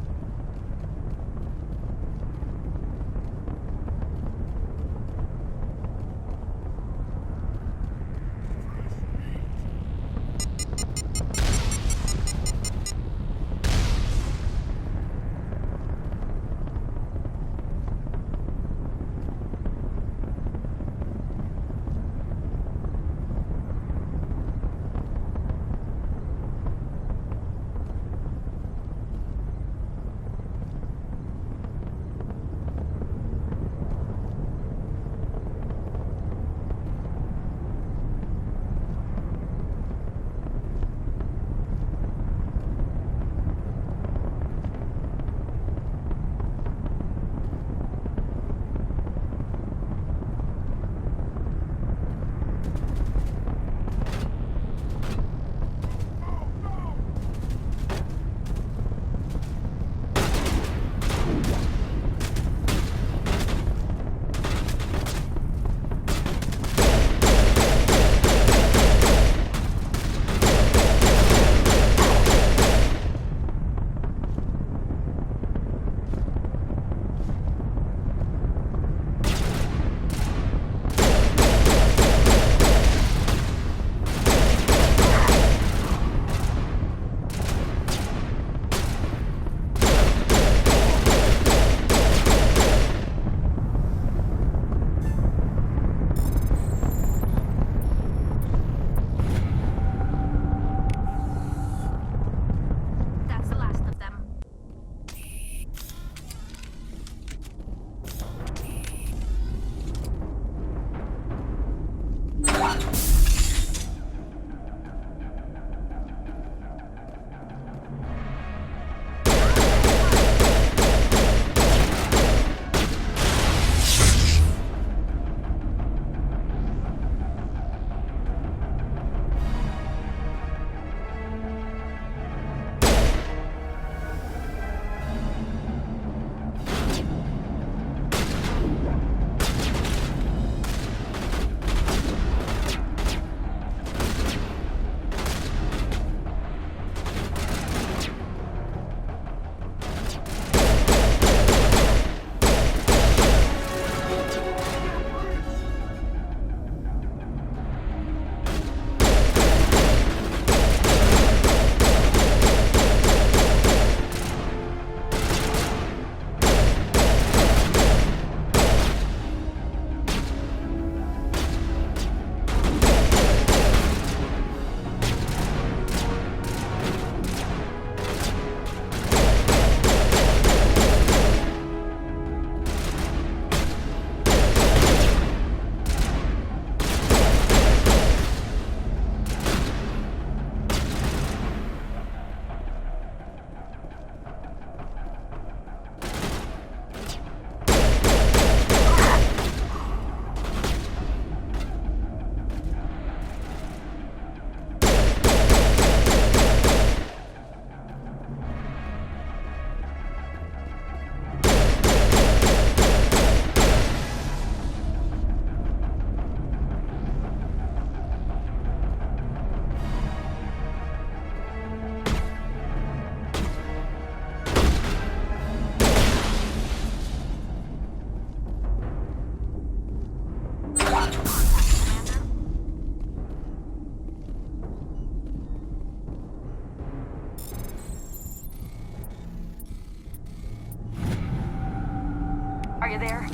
you there?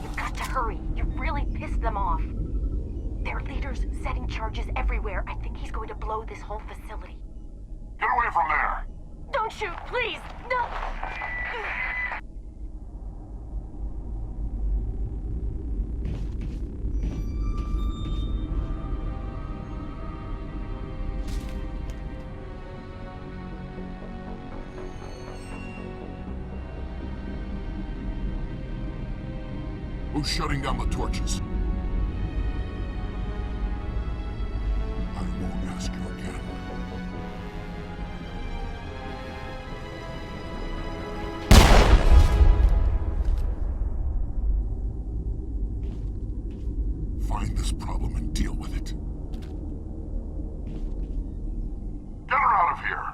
You've got to hurry. You've really pissed them off. Their leader's setting charges everywhere. I think he's going to blow this whole facility. Get away from there! Don't shoot, please! No! Who's shutting down the torches? I won't ask you again. Find this problem and deal with it. Get her out of here!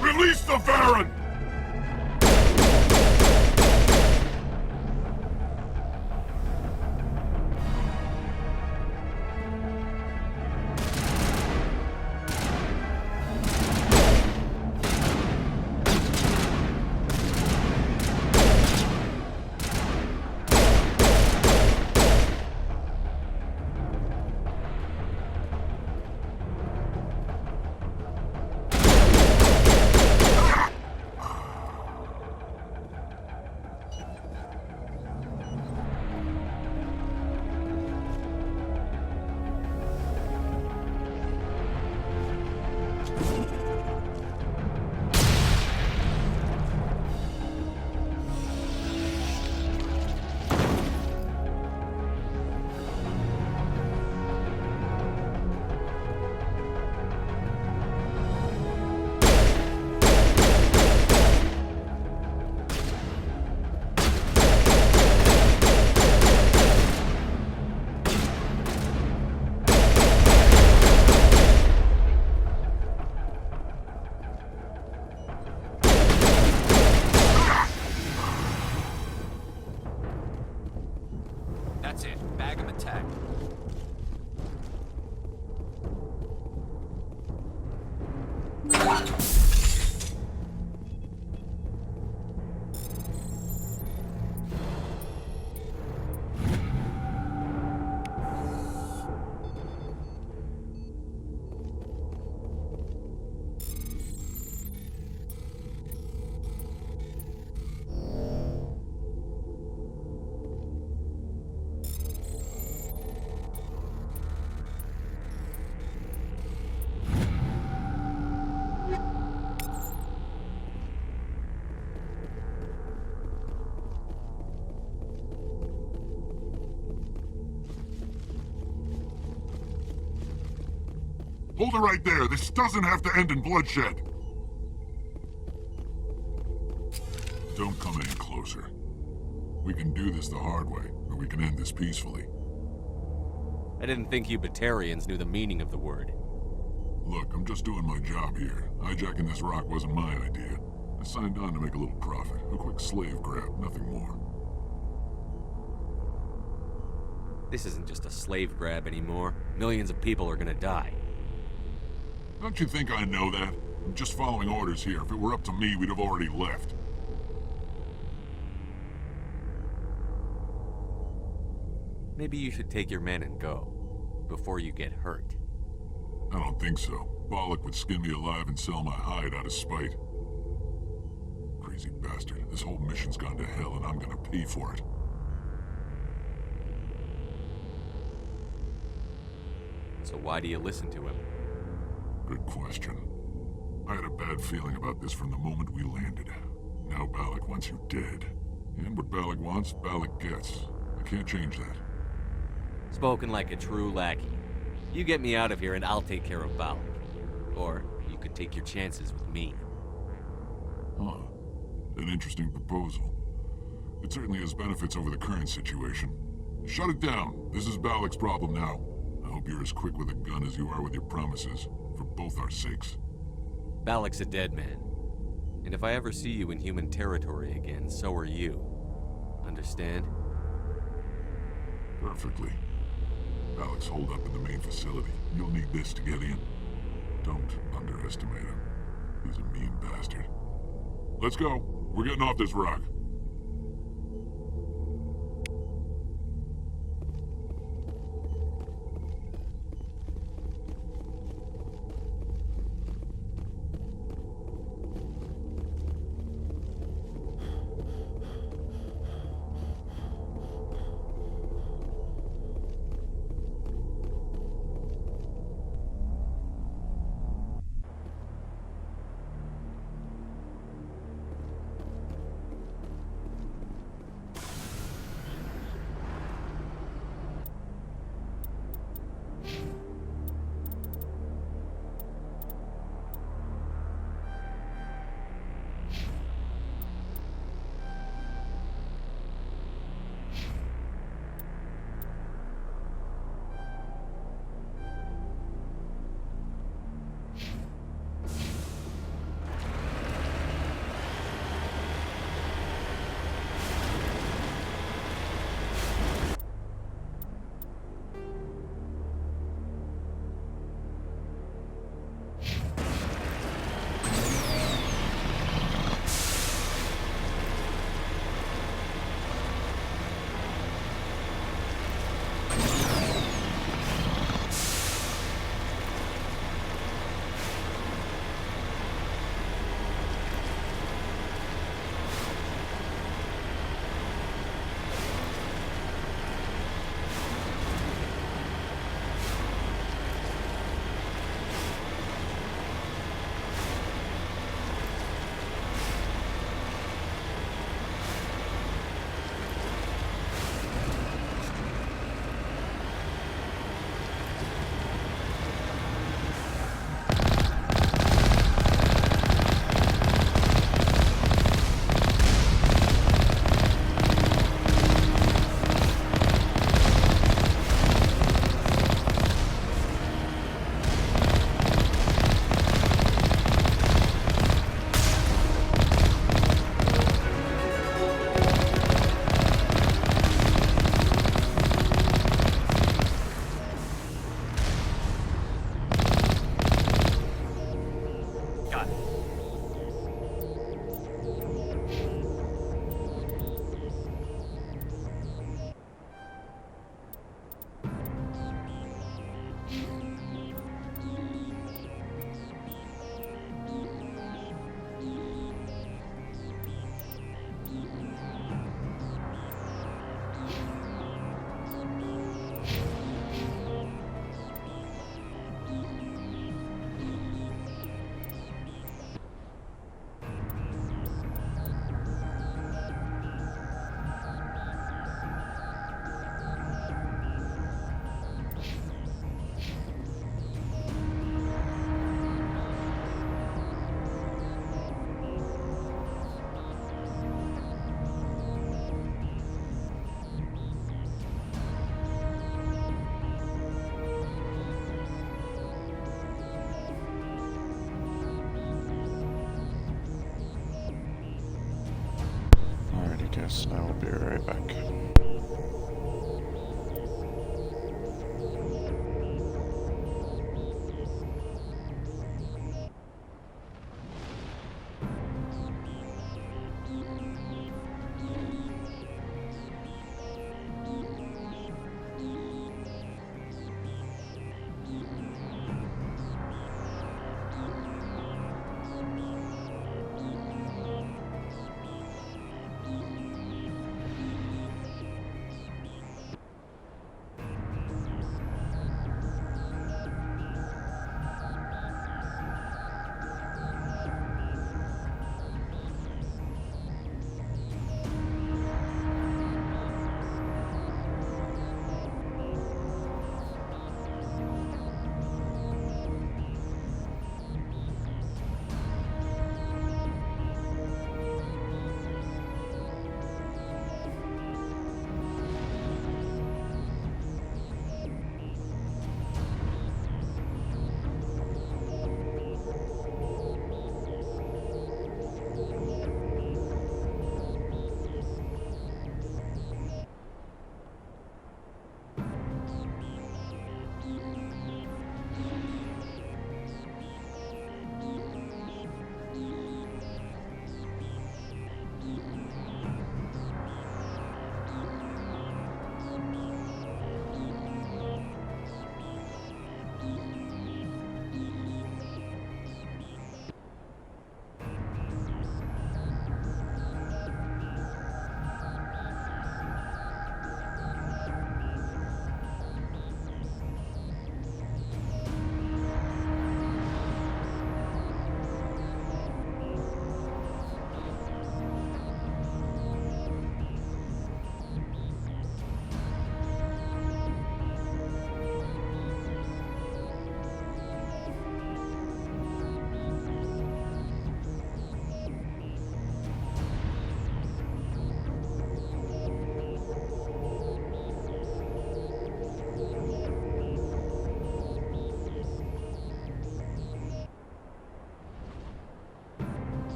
Release the Baron! That's it. Bag him and tag. Hold it right there. This doesn't have to end in bloodshed. Don't come any closer. We can do this the hard way, or we can end this peacefully. I didn't think you Batarians knew the meaning of the word. Look, I'm just doing my job here. Hijacking this rock wasn't my idea. I signed on to make a little profit. A quick slave grab, nothing more. This isn't just a slave grab anymore. Millions of people are gonna die. Don't you think I know that? I'm just following orders here. If it were up to me, we'd have already left. Maybe you should take your men and go, before you get hurt. I don't think so. Balak would skin me alive and sell my hide out of spite. Crazy bastard. This whole mission's gone to hell and I'm gonna pay for it. So why do you listen to him? Good question. I had a bad feeling about this from the moment we landed. Now Balak wants you dead. And what Balak wants, Balak gets. I can't change that. Spoken like a true lackey. You get me out of here and I'll take care of Balak. Or you could take your chances with me. Huh. An interesting proposal. It certainly has benefits over the current situation. Shut it down. This is Balak's problem now. I hope you're as quick with a gun as you are with your promises. For both our sakes. Balak's a dead man. And if I ever see you in human territory again, so are you. Understand? Perfectly. Balak's holed up in the main facility. You'll need this to get in. Don't underestimate him. He's a mean bastard. Let's go. We're getting off this rock. Alrighty, guys, I will be right back.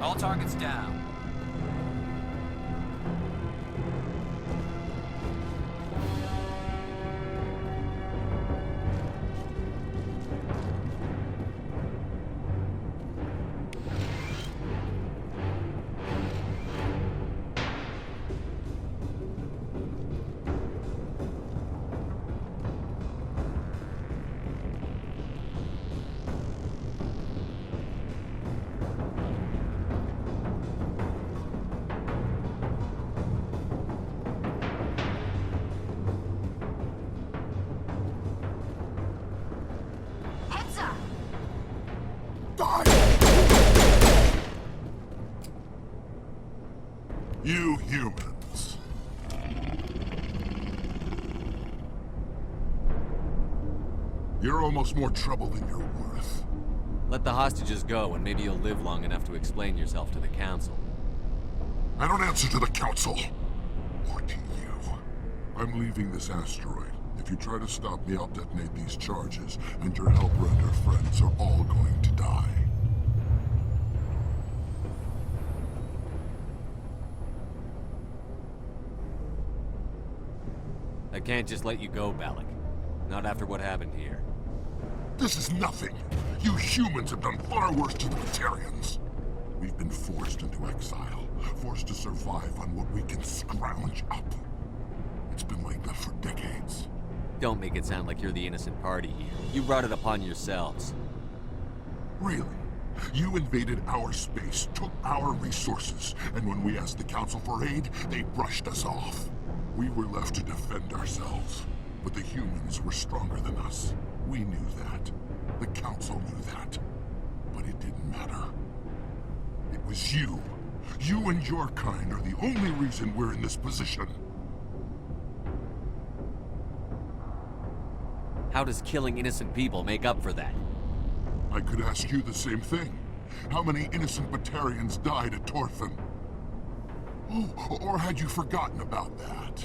All targets down. You humans. You're almost more trouble than you're worth. Let the hostages go, and maybe you'll live long enough to explain yourself to the Council. I don't answer to the Council. Or to you. I'm leaving this asteroid. If you try to stop me, I'll detonate these charges, and your helper and her friends are all going to die. I can't just let you go, Balak. Not after what happened here. This is nothing. You humans have done far worse to the Batarians. We've been forced into exile, forced to survive on what we can scrounge up. It's been like that for decades. Don't make it sound like you're the innocent party here. You brought it upon yourselves. Really? You invaded our space, took our resources, and when we asked the Council for aid, they brushed us off. We were left to defend ourselves, but the humans were stronger than us. We knew that. The Council knew that. But it didn't matter. It was you. You and your kind are the only reason we're in this position. How does killing innocent people make up for that? I could ask you the same thing. How many innocent Batarians died at Torfan? Oh, or had you forgotten about that?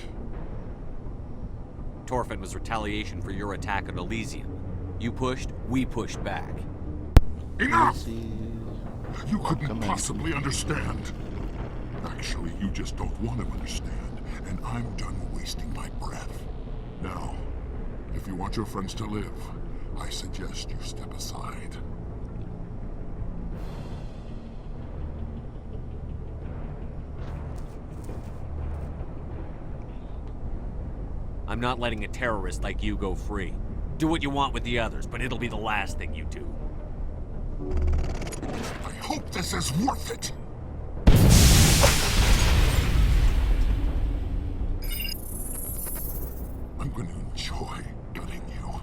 Torfan was retaliation for your attack on Elysium. You pushed, we pushed back. Enough! You couldn't possibly understand. Actually, you just don't want to understand, and I'm done wasting my breath. Now, if you want your friends to live, I suggest you step aside. I'm not letting a terrorist like you go free. Do what you want with the others, but it'll be the last thing you do. I hope this is worth it! I'm going to enjoy gutting you.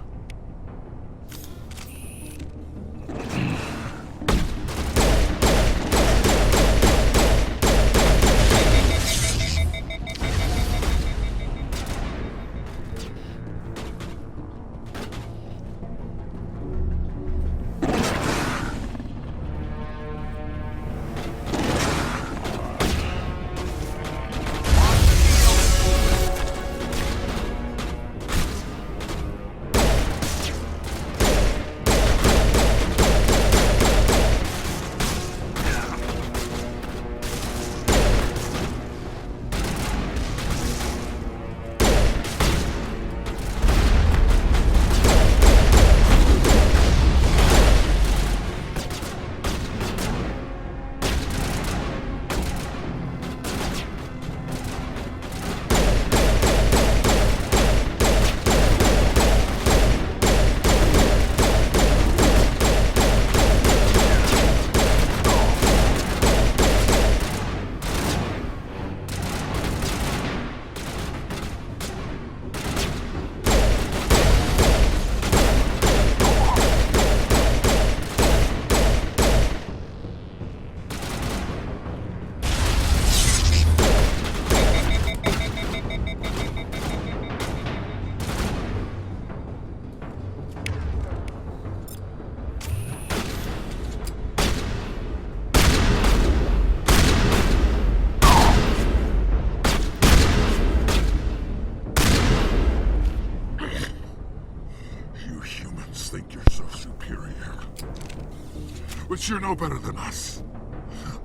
But you're no better than us.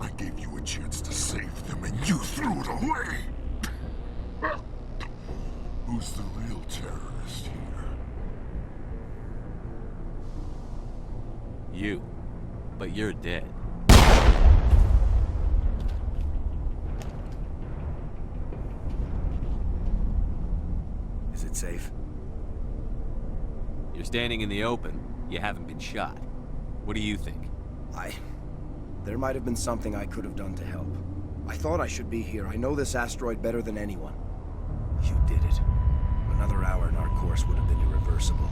I gave you a chance to save them, and you threw it away! Who's the real terrorist here? You. But you're dead. Is it safe? You're standing in the open. You haven't been shot. What do you think? There might have been something I could have done to help. I thought I should be here. I know this asteroid better than anyone. You did it. Another hour and our course would have been irreversible.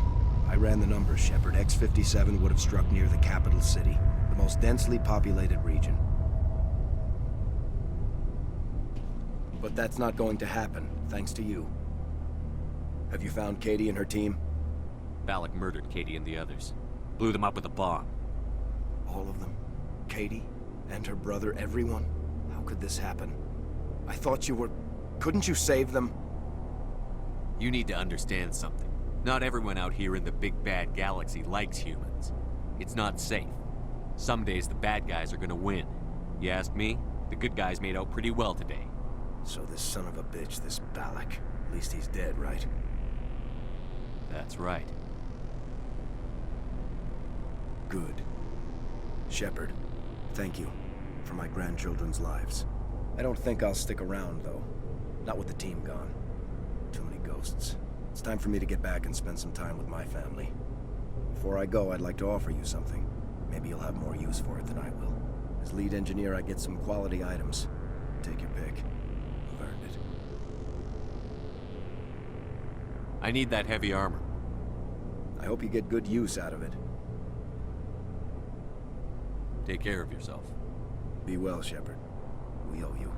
I ran the numbers, Shepard. X-57 would have struck near the capital city, the most densely populated region. But that's not going to happen, thanks to you. Have you found Katie and her team? Valak murdered Katie and the others. Blew them up with a bomb. All of them? Katie? And her brother, everyone? How could this happen? I thought you were... Couldn't you save them? You need to understand something. Not everyone out here in the big bad galaxy likes humans. It's not safe. Some days the bad guys are gonna win. You ask me, the good guys made out pretty well today. So this son of a bitch, this Valak, at least he's dead, right? That's right. Good. Shepard, thank you for my grandchildren's lives. I don't think I'll stick around, though. Not with the team gone. Too many ghosts. It's time for me to get back and spend some time with my family. Before I go, I'd like to offer you something. Maybe you'll have more use for it than I will. As lead engineer, I get some quality items. Take your pick. You've earned it. I need that heavy armor. I hope you get good use out of it. Take care of yourself. Be well, Shepard. We owe you.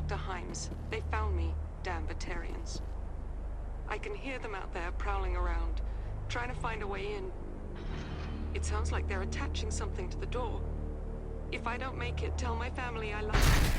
Dr. Himes. They found me, damn Batarians. I can hear them out there prowling around, trying to find a way in. It sounds like they're attaching something to the door. If I don't make it, tell my family I love them.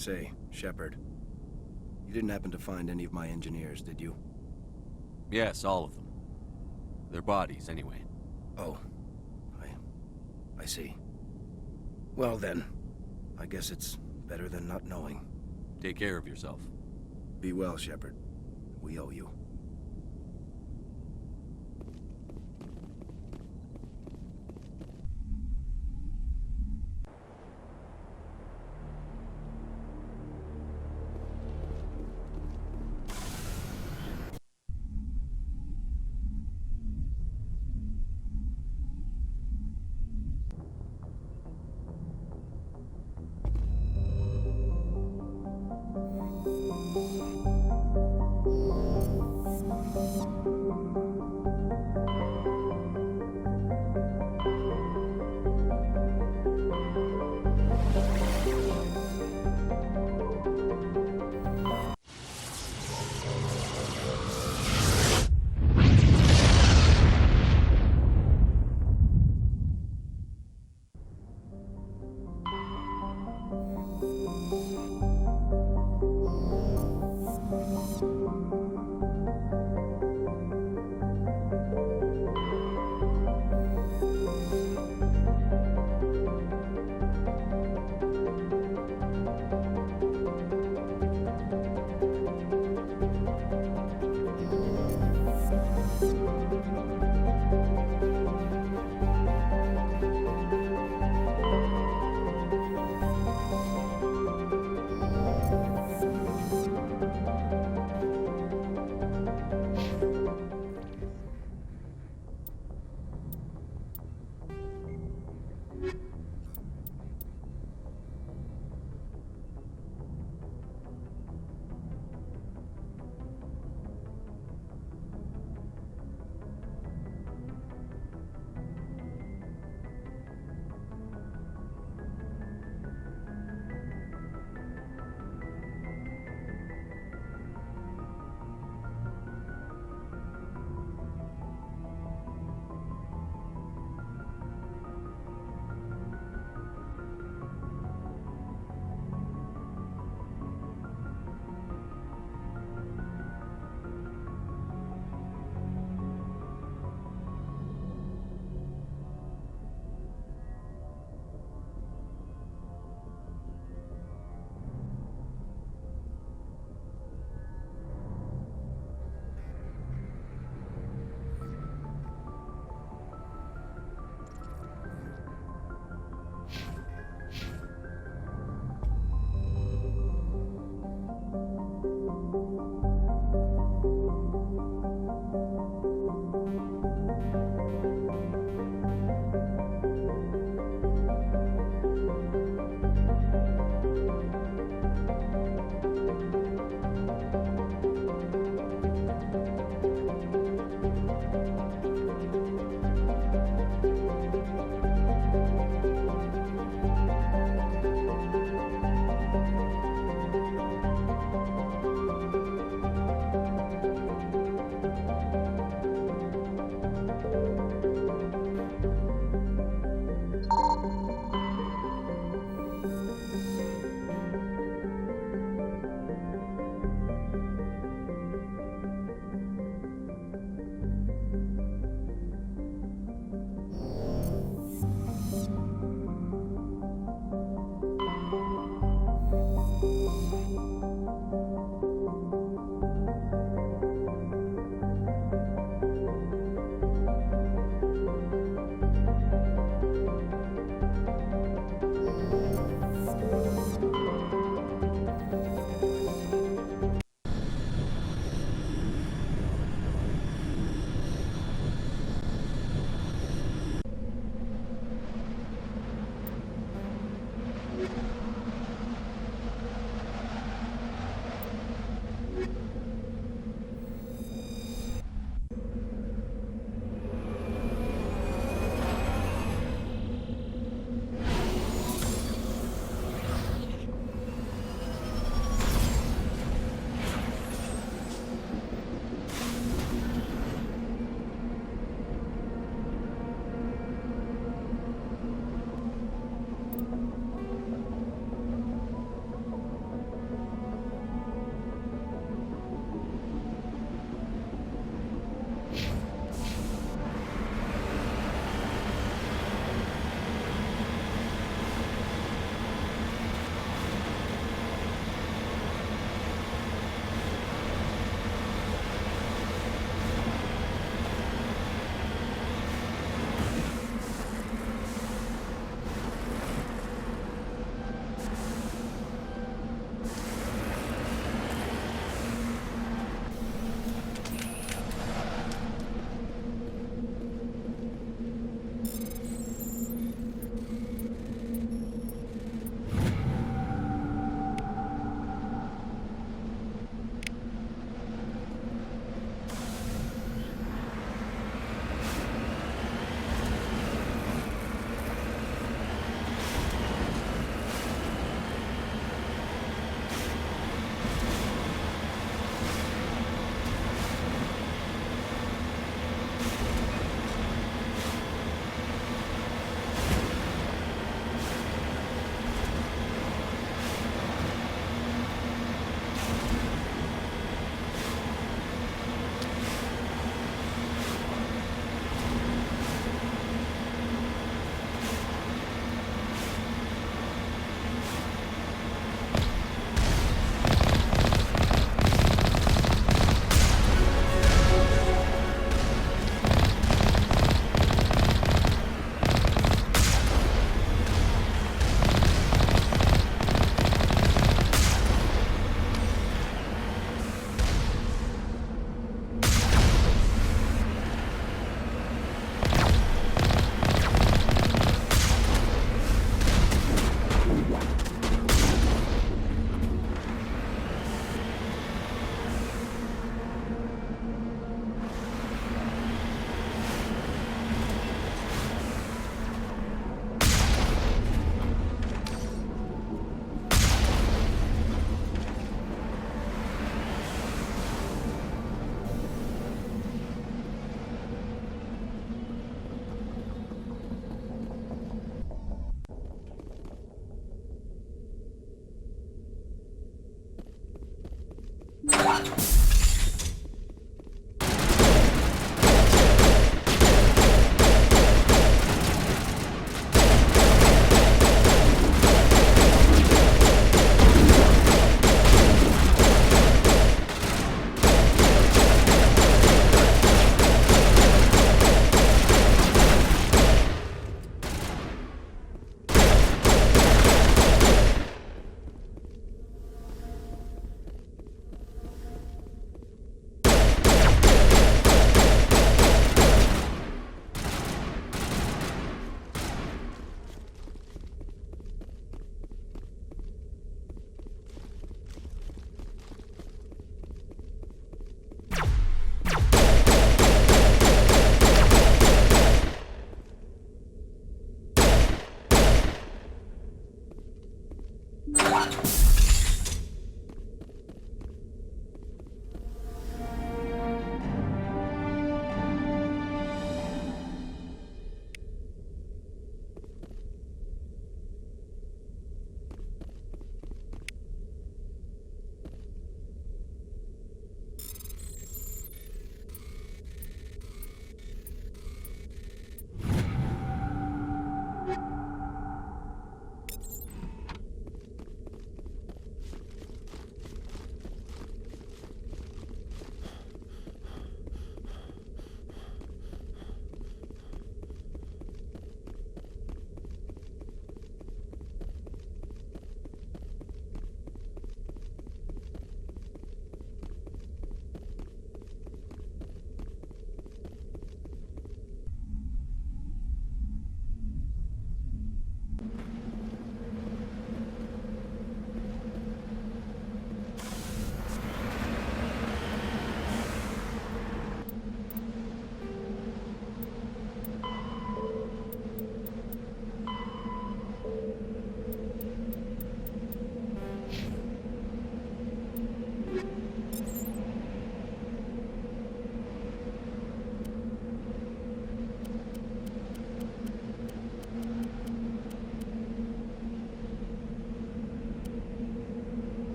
Say, Shepard, you didn't happen to find any of my engineers, did you? Yes, all of them. Their bodies, anyway. Oh. I see. Well then, I guess it's better than not knowing. Take care of yourself. Be well, Shepard. We owe you.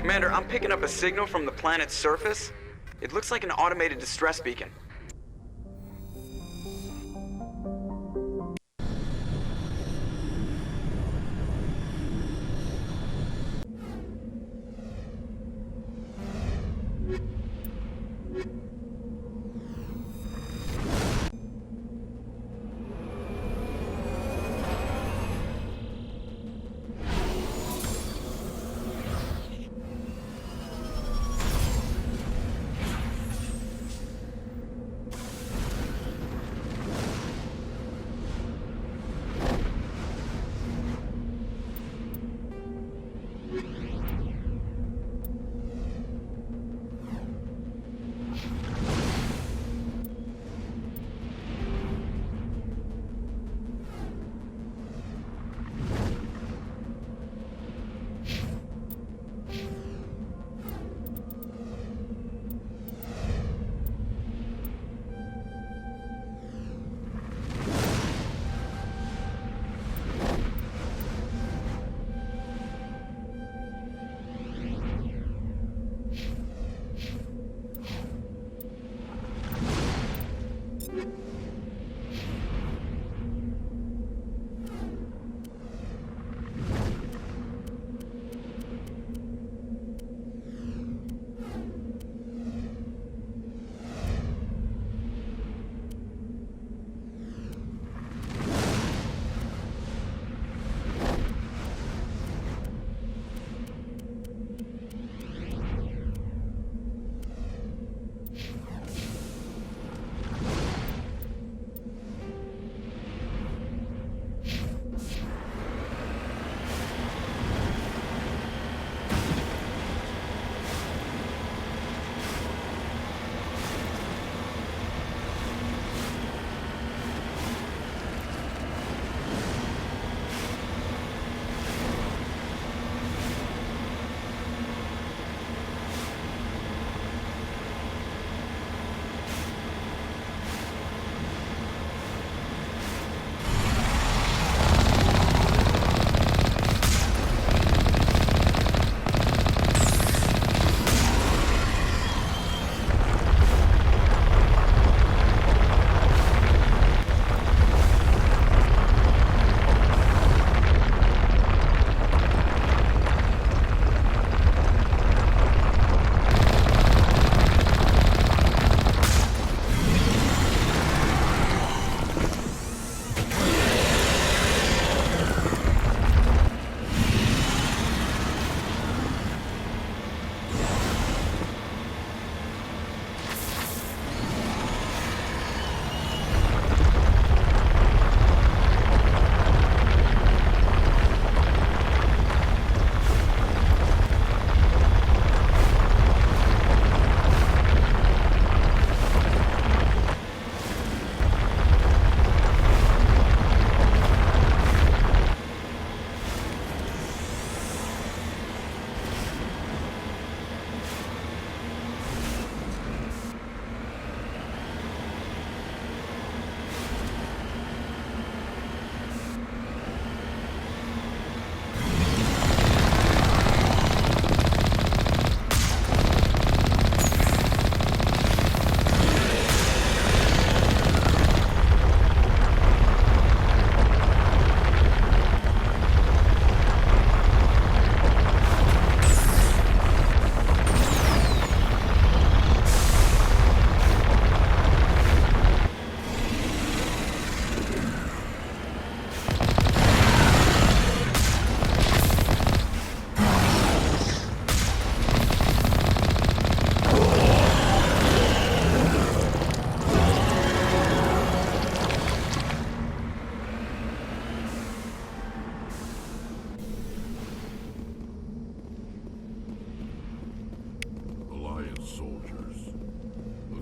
Commander, I'm picking up a signal from the planet's surface. It looks like an automated distress beacon.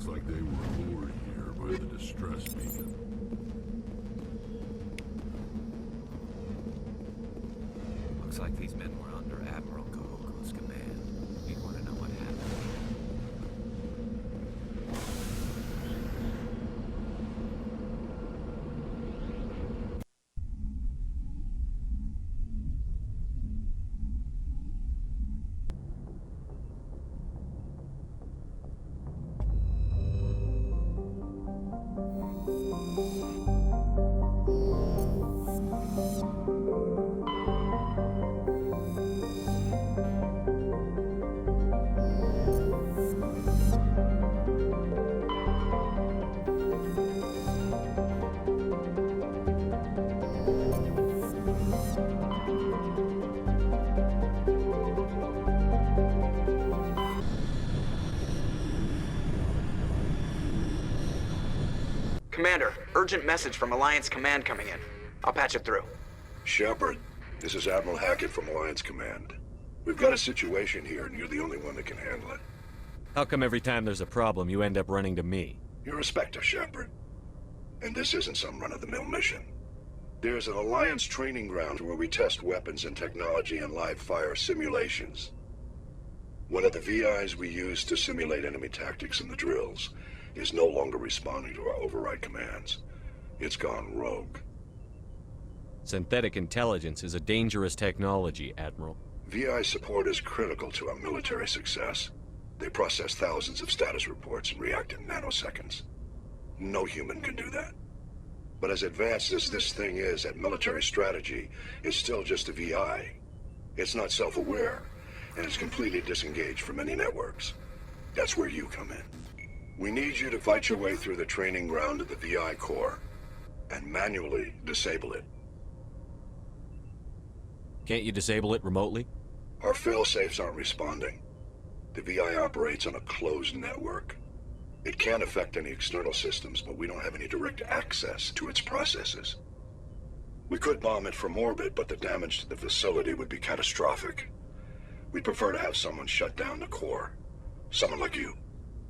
Looks like they were lured here by the distress beacon. Looks like these men were under Admiral Kahoko's command. You want to know what happened? Commander, urgent message from Alliance Command coming in. I'll patch it through. Shepard, this is Admiral Hackett from Alliance Command. We've got a situation here, and you're the only one that can handle it. How come every time there's a problem, you end up running to me? You're a Spectre, Shepard. And this isn't some run-of-the-mill mission. There's an Alliance training ground where we test weapons and technology in live-fire simulations. One of the VIs we use to simulate enemy tactics in the drills is no longer responding to our override commands. It's gone rogue. Synthetic intelligence is a dangerous technology, Admiral. VI support is critical to our military success. They process thousands of status reports and react in nanoseconds. No human can do that. But as advanced as this thing is at military strategy, it's still just a VI. It's not self-aware, and it's completely disengaged from any networks. That's where you come in. We need you to fight your way through the training ground of the VI core, and manually disable it. Can't you disable it remotely? Our fail-safes aren't responding. The VI operates on a closed network. It can affect any external systems, but we don't have any direct access to its processes. We could bomb it from orbit, but the damage to the facility would be catastrophic. We'd prefer to have someone shut down the core. Someone like you.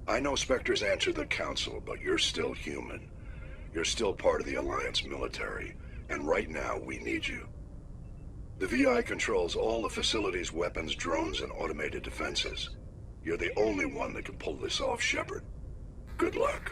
I know Spectres answer the Council, but you're still human. You're still part of the Alliance military, and right now we need you. The VI controls all the facility's weapons, drones, and automated defenses. You're the only one that can pull this off, Shepard. Good luck.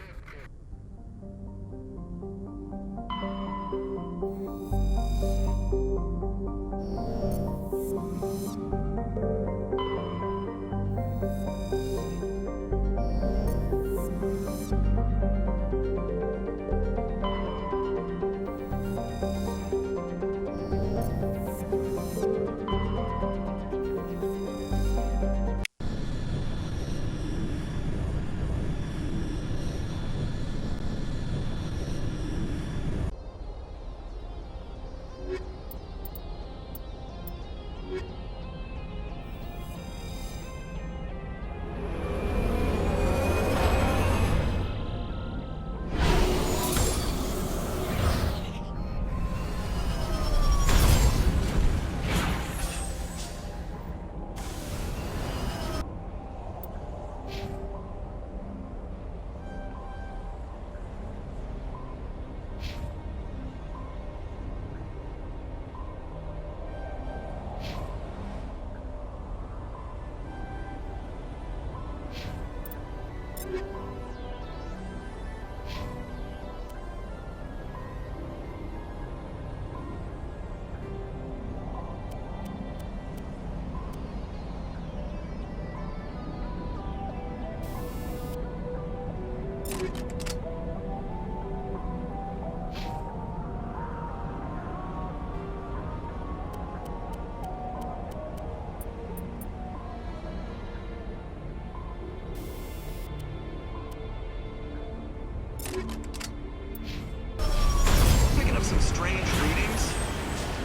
Picking up some strange readings.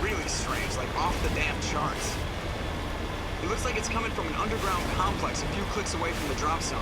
Really strange, like off the damn charts. It looks like it's coming from an underground complex a few clicks away from the drop zone.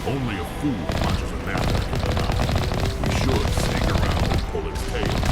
Only a fool punches a network in the mouth. We should sneak around and pull its tail.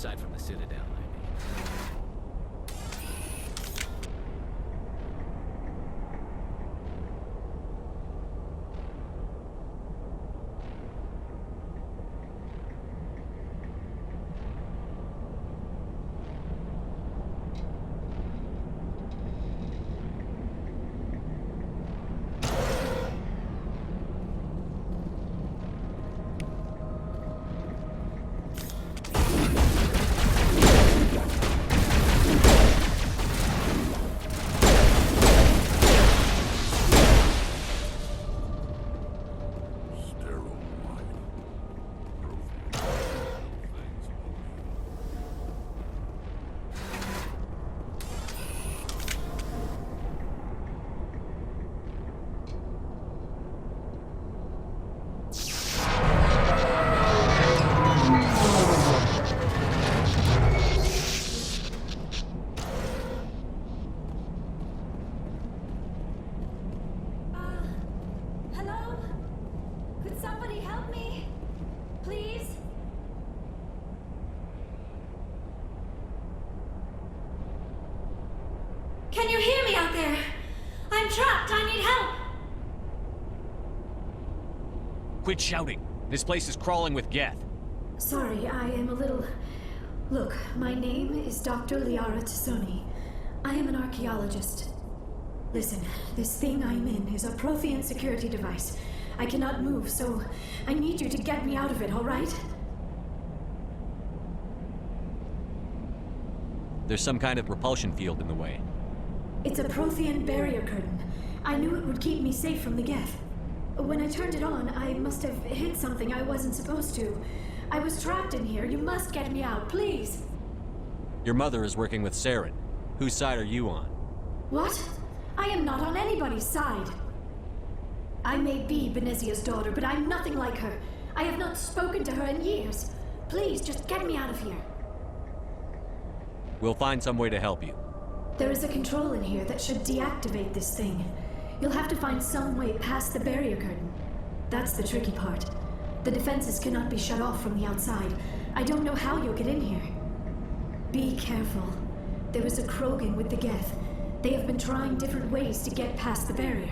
Aside from the Citadel, I mean. Hello? Could somebody help me? Please? Can you hear me out there? I'm trapped. I need help. Quit shouting. This place is crawling with Geth. Sorry, I am a little... Look, my name is Dr. Liara T'soni. I am an archaeologist. Listen, this thing I'm in is a Prothean security device. I cannot move, so I need you to get me out of it, all right? There's some kind of repulsion field in the way. It's a Prothean barrier curtain. I knew it would keep me safe from the Geth. When I turned it on, I must have hit something I wasn't supposed to. I was trapped in here. You must get me out, please. Your mother is working with Saren. Whose side are you on? What? I am not on anybody's side. I may be Benezia's daughter, but I'm nothing like her. I have not spoken to her in years. Please, just get me out of here. We'll find some way to help you. There is a control in here that should deactivate this thing. You'll have to find some way past the barrier curtain. That's the tricky part. The defenses cannot be shut off from the outside. I don't know how you'll get in here. Be careful. There is a Krogan with the Geth. They have been trying different ways to get past the barrier.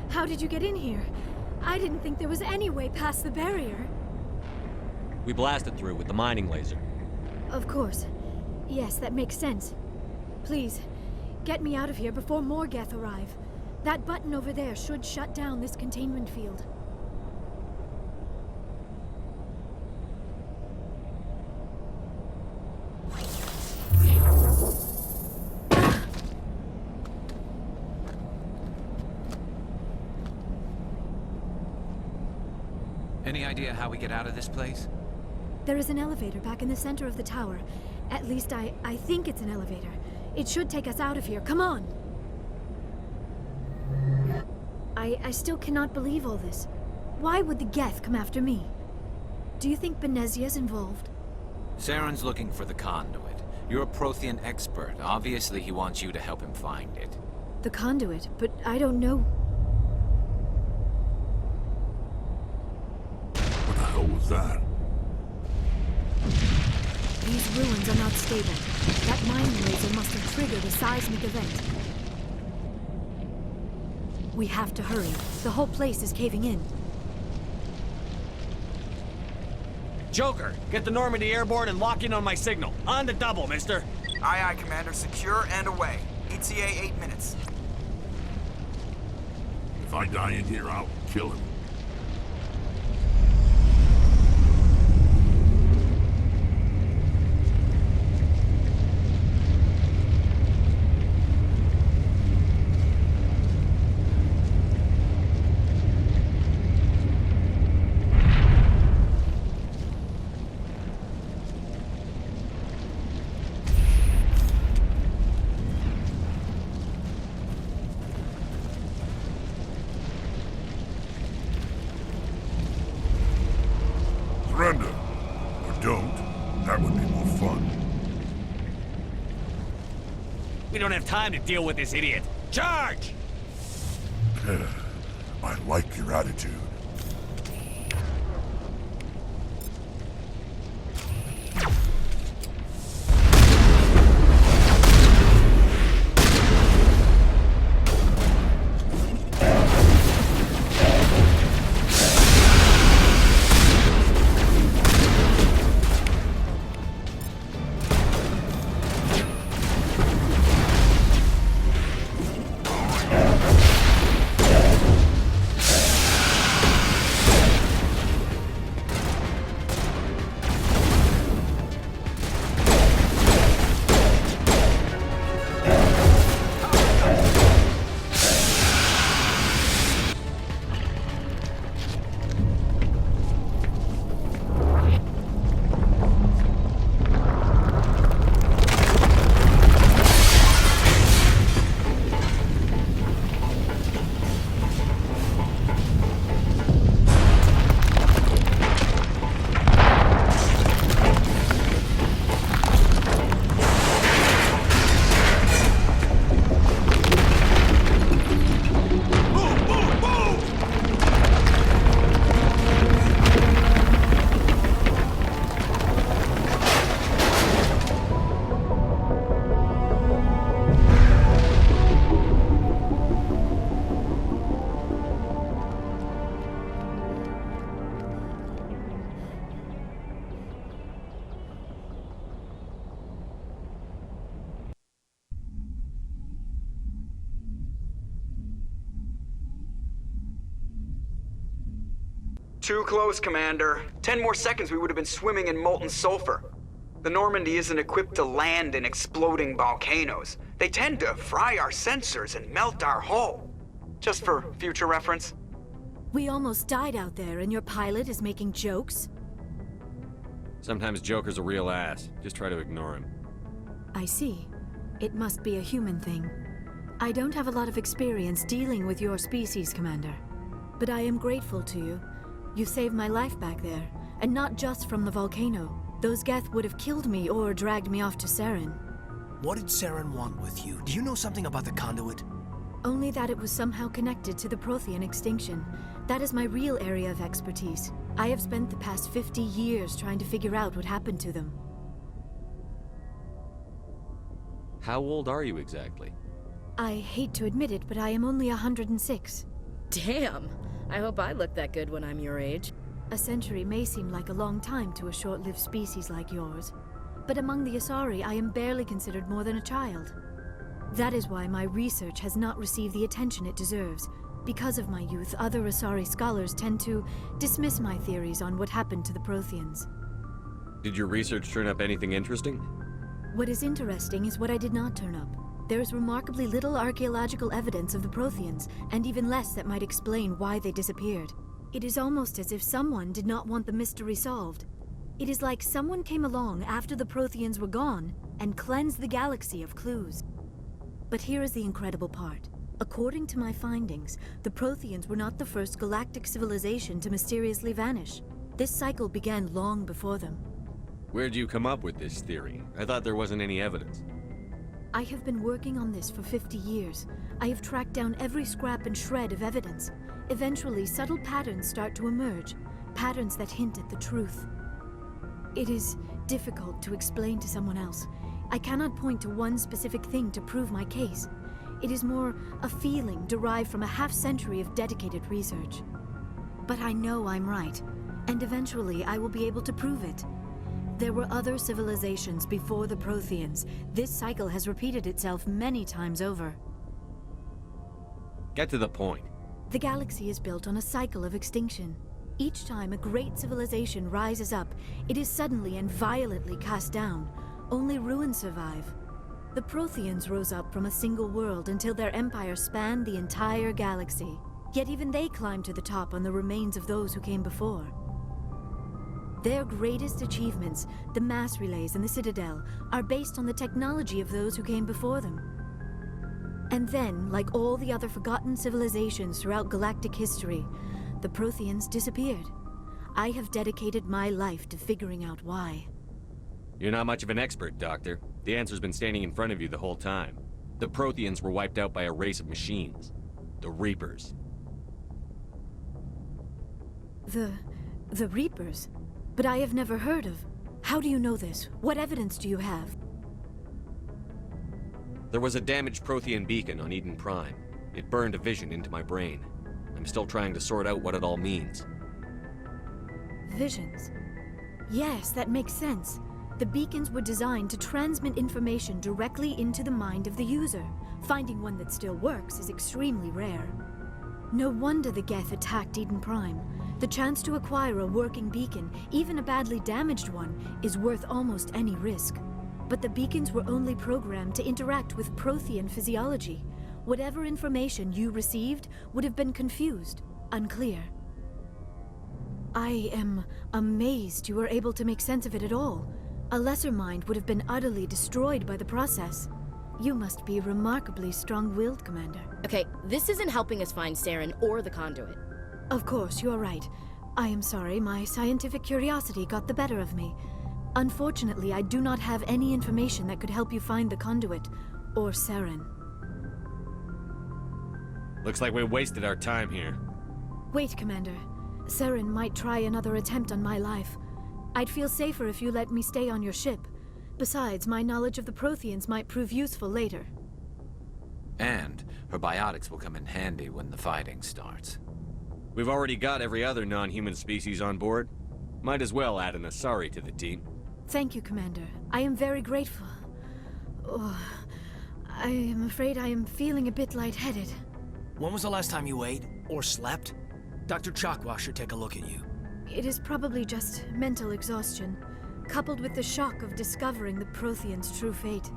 How did you get in here? I didn't think there was any way past the barrier. We blasted through with the mining laser. Of course. Yes, that makes sense. Please, get me out of here before more Geth arrive. That button over there should shut down this containment field. Any idea how we get out of this place? There is an elevator back in the center of the tower. At least I think it's an elevator. It should take us out of here. Come on! I still cannot believe all this. Why would the Geth come after me? Do you think Benezia's involved? Saren's looking for the conduit. You're a Prothean expert. Obviously, he wants you to help him find it. The conduit, but I don't know. What the hell was that? These ruins are not stable. That mining laser must have triggered a seismic event. We have to hurry. The whole place is caving in. Joker, get the Normandy airborne and lock in on my signal. On the double, mister. Aye, aye, Commander. Secure and away. ETA 8 minutes. If I die in here, I'll kill him. Surrender. Or don't. That would be more fun. We don't have time to deal with this idiot. Charge! I like your attitude. Too close, Commander. 10 more seconds we would have been swimming in molten sulfur. The Normandy isn't equipped to land in exploding volcanoes. They tend to fry our sensors and melt our hull. Just for future reference. We almost died out there, and your pilot is making jokes? Sometimes Joker's a real ass. Just try to ignore him. I see. It must be a human thing. I don't have a lot of experience dealing with your species, Commander. But I am grateful to you. You saved my life back there, and not just from the volcano. Those Geth would have killed me or dragged me off to Saren. What did Saren want with you? Do you know something about the conduit? Only that it was somehow connected to the Prothean extinction. That is my real area of expertise. I have spent the past 50 years trying to figure out what happened to them. How old are you exactly? I hate to admit it, but I am only 106. Damn! I hope I look that good when I'm your age. A century may seem like a long time to a short-lived species like yours, but among the Asari, I am barely considered more than a child. That is why my research has not received the attention it deserves. Because of my youth, other Asari scholars tend to dismiss my theories on what happened to the Protheans. Did your research turn up anything interesting? What is interesting is what I did not turn up. There is remarkably little archaeological evidence of the Protheans, and even less that might explain why they disappeared. It is almost as if someone did not want the mystery solved. It is like someone came along after the Protheans were gone and cleansed the galaxy of clues. But here is the incredible part. According to my findings, the Protheans were not the first galactic civilization to mysteriously vanish. This cycle began long before them. Where'd you come up with this theory? I thought there wasn't any evidence. I have been working on this for 50 years. I have tracked down every scrap and shred of evidence. Eventually, subtle patterns start to emerge, patterns that hint at the truth. It is difficult to explain to someone else. I cannot point to one specific thing to prove my case. It is more a feeling derived from a half-century of dedicated research. But I know I'm right, and eventually I will be able to prove it. There were other civilizations before the Protheans. This cycle has repeated itself many times over. Get to the point. The galaxy is built on a cycle of extinction. Each time a great civilization rises up, it is suddenly and violently cast down. Only ruins survive. The Protheans rose up from a single world until their empire spanned the entire galaxy. Yet even they climbed to the top on the remains of those who came before. Their greatest achievements, the mass relays and the Citadel, are based on the technology of those who came before them. And then, like all the other forgotten civilizations throughout galactic history, the Protheans disappeared. I have dedicated my life to figuring out why. You're not much of an expert, Doctor. The answer's been standing in front of you the whole time. The Protheans were wiped out by a race of machines. The Reapers. The Reapers? But I have never heard of. How do you know this? What evidence do you have? There was a damaged Prothean beacon on Eden Prime. It burned a vision into my brain. I'm still trying to sort out what it all means. Visions. Yes, that makes sense. The beacons were designed to transmit information directly into the mind of the user. Finding one that still works is extremely rare. No wonder the Geth attacked Eden Prime. The chance to acquire a working beacon, even a badly damaged one, is worth almost any risk. But the beacons were only programmed to interact with Prothean physiology. Whatever information you received would have been confused, unclear. I am amazed you were able to make sense of it at all. A lesser mind would have been utterly destroyed by the process. You must be remarkably strong-willed, Commander. Okay, this isn't helping us find Saren or the conduit. Of course, you are right. I am sorry, my scientific curiosity got the better of me. Unfortunately, I do not have any information that could help you find the conduit, or Saren. Looks like we wasted our time here. Wait, Commander. Saren might try another attempt on my life. I'd feel safer if you let me stay on your ship. Besides, my knowledge of the Protheans might prove useful later. And her biotics will come in handy when the fighting starts. We've already got every other non-human species on board. Might as well add an Asari to the team. Thank you, Commander. I am very grateful. Oh, I am afraid I am feeling a bit lightheaded. When was the last time you ate or slept? Dr. Chakwa should take a look at you. It is probably just mental exhaustion, coupled with the shock of discovering the Protheans' true fate.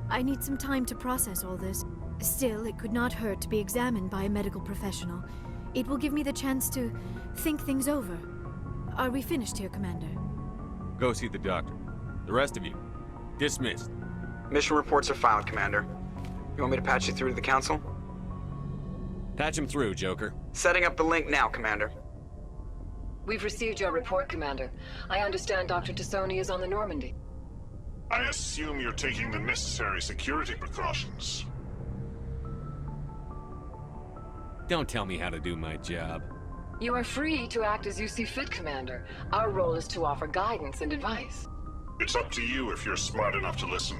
I need some time to process all this. Still, it could not hurt to be examined by a medical professional. It will give me the chance to think things over. Are we finished here, Commander? Go see the doctor. The rest of you, dismissed. Mission reports are filed, Commander. You want me to patch you through to the Council? Patch him through, Joker. Setting up the link now, Commander. We've received your report, Commander. I understand Dr. T'soni is on the Normandy. I assume you're taking the necessary security precautions. Don't tell me how to do my job. You are free to act as you see fit, Commander. Our role is to offer guidance and advice. It's up to you if you're smart enough to listen.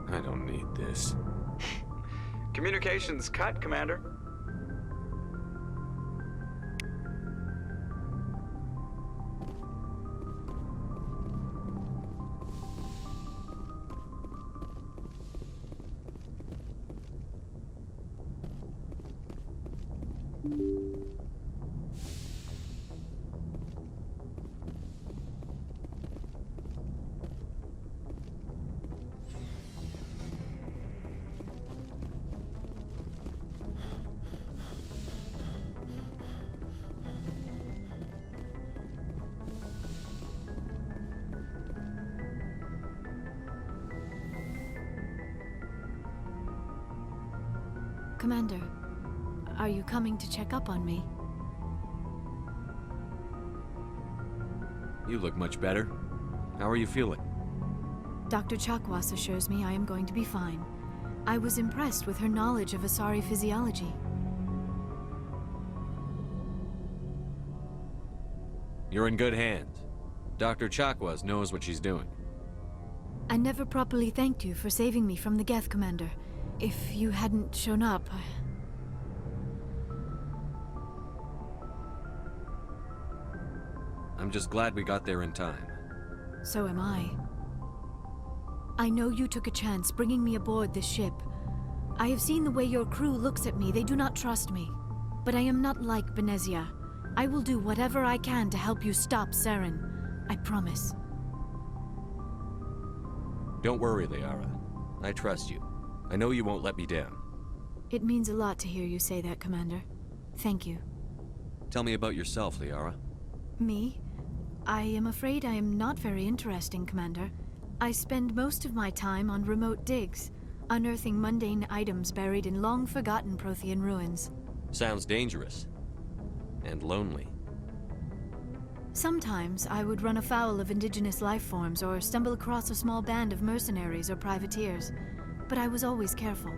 I don't need this. Communications cut, Commander. Commander, are you coming to check up on me? You look much better. How are you feeling? Dr. Chakwas assures me I am going to be fine. I was impressed with her knowledge of Asari physiology. You're in good hands. Dr. Chakwas knows what she's doing. I never properly thanked you for saving me from the Geth, Commander. If you hadn't shown up, I'm just glad we got there in time. So am I. I know you took a chance bringing me aboard this ship. I have seen the way your crew looks at me. They do not trust me. But I am not like Benezia. I will do whatever I can to help you stop Saren. I promise. Don't worry, Liara. I trust you. I know you won't let me down. It means a lot to hear you say that, Commander. Thank you. Tell me about yourself, Liara. Me? I am afraid I am not very interesting, Commander. I spend most of my time on remote digs, unearthing mundane items buried in long-forgotten Prothean ruins. Sounds dangerous. And lonely. Sometimes I would run afoul of indigenous life forms or stumble across a small band of mercenaries or privateers. But I was always careful.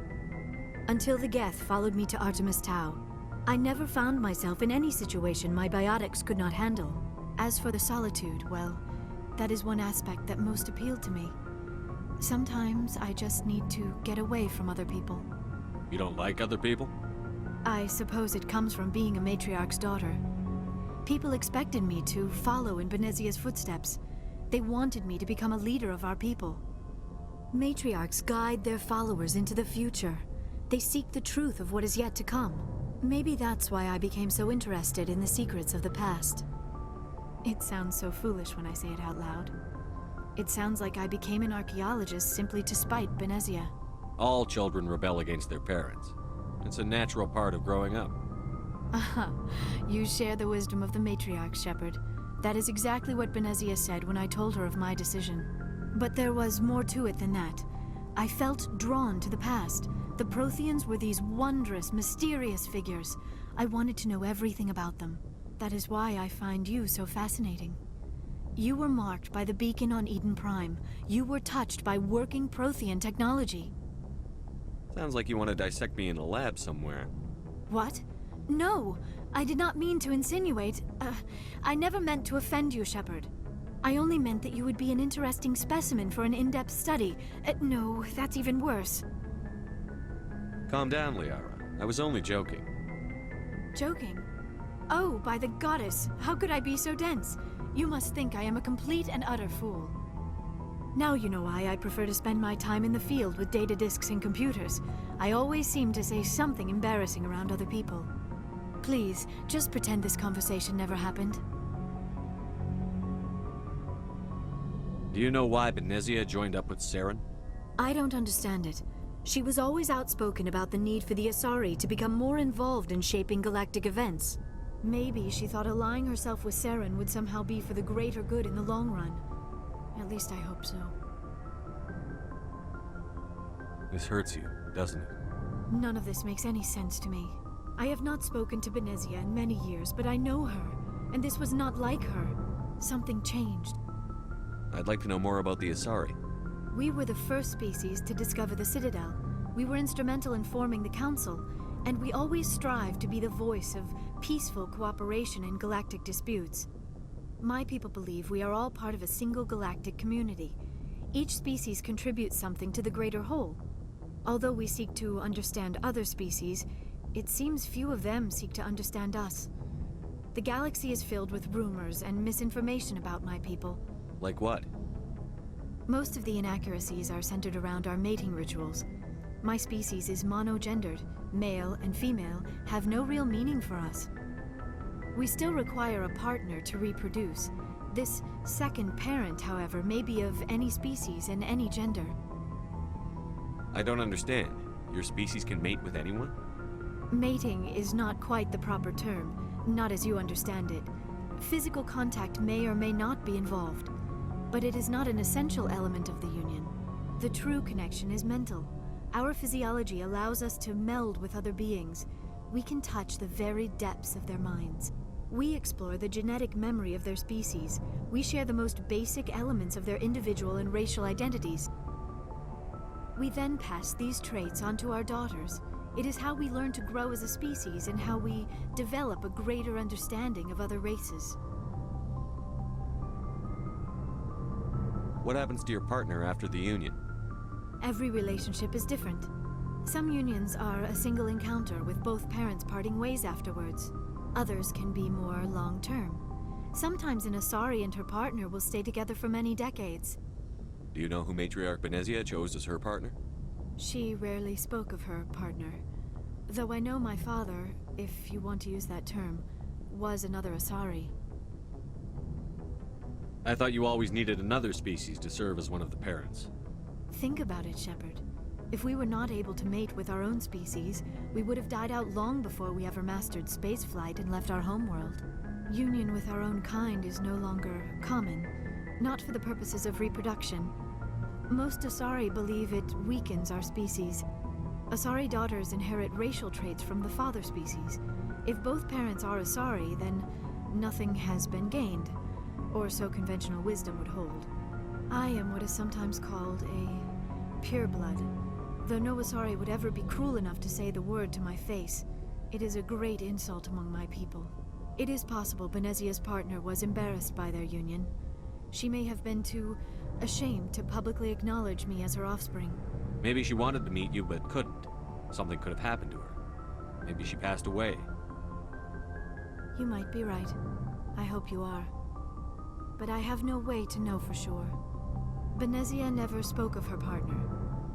Until the Geth followed me to Artemis Tau. I never found myself in any situation my biotics could not handle. As for the solitude, well, that is one aspect that most appealed to me. Sometimes I just need to get away from other people. You don't like other people? I suppose it comes from being a matriarch's daughter. People expected me to follow in Benezia's footsteps. They wanted me to become a leader of our people. Matriarchs guide their followers into the future. They seek the truth of what is yet to come. Maybe that's why I became so interested in the secrets of the past. It sounds so foolish when I say it out loud. It sounds like I became an archaeologist simply to spite Benezia. All children rebel against their parents. It's a natural part of growing up. Aha, you share the wisdom of the matriarch, Shepard. That is exactly what Benezia said when I told her of my decision. But there was more to it than that. I felt drawn to the past. The Protheans were these wondrous, mysterious figures. I wanted to know everything about them. That is why I find you so fascinating. You were marked by the beacon on Eden Prime. You were touched by working Prothean technology. Sounds like you want to dissect me in a lab somewhere. What? No! I did not mean to insinuate. I never meant to offend you, Shepard. I only meant that you would be an interesting specimen for an in-depth study. No, that's even worse. Calm down, Liara. I was only joking. Joking? Oh, by the goddess, how could I be so dense? You must think I am a complete and utter fool. Now you know why I prefer to spend my time in the field with data disks and computers. I always seem to say something embarrassing around other people. Please, just pretend this conversation never happened. Do you know why Benezia joined up with Saren? I don't understand it. She was always outspoken about the need for the Asari to become more involved in shaping galactic events. Maybe she thought allying herself with Saren would somehow be for the greater good in the long run. At least I hope so. This hurts you, doesn't it? None of this makes any sense to me. I have not spoken to Benezia in many years, but I know her, and this was not like her. Something changed. I'd like to know more about the Asari. We were the first species to discover the Citadel. We were instrumental in forming the Council, and we always strive to be the voice of peaceful cooperation in galactic disputes. My people believe we are all part of a single galactic community. Each species contributes something to the greater whole. Although we seek to understand other species, it seems few of them seek to understand us. The galaxy is filled with rumors and misinformation about my people. Like what? Most of the inaccuracies are centered around our mating rituals. My species is monogendered. Male and female have no real meaning for us. We still require a partner to reproduce. This second parent, however, may be of any species and any gender. I don't understand. Your species can mate with anyone? Mating is not quite the proper term, not as you understand it. Physical contact may or may not be involved, but it is not an essential element of the union. The true connection is mental. Our physiology allows us to meld with other beings. We can touch the very depths of their minds. We explore the genetic memory of their species. We share the most basic elements of their individual and racial identities. We then pass these traits on to our daughters. It is how we learn to grow as a species and how we develop a greater understanding of other races. What happens to your partner after the union? Every relationship is different. Some unions are a single encounter with both parents parting ways afterwards. Others can be more long-term. Sometimes an Asari and her partner will stay together for many decades. Do you know who Matriarch Benezia chose as her partner? She rarely spoke of her partner. Though I know my father, if you want to use that term, was another Asari. I thought you always needed another species to serve as one of the parents. Think about it, Shepard. If we were not able to mate with our own species, we would have died out long before we ever mastered spaceflight and left our homeworld. Union with our own kind is no longer common, not for the purposes of reproduction. Most Asari believe it weakens our species. Asari daughters inherit racial traits from the father species. If both parents are Asari, then nothing has been gained, or so conventional wisdom would hold. I am what is sometimes called a pureblood. Though no Asari would ever be cruel enough to say the word to my face, it is a great insult among my people. It is possible Benezia's partner was embarrassed by their union. She may have been too ashamed to publicly acknowledge me as her offspring. Maybe she wanted to meet you, but couldn't. Something could have happened to her. Maybe she passed away. You might be right. I hope you are. But I have no way to know for sure. Benezia never spoke of her partner.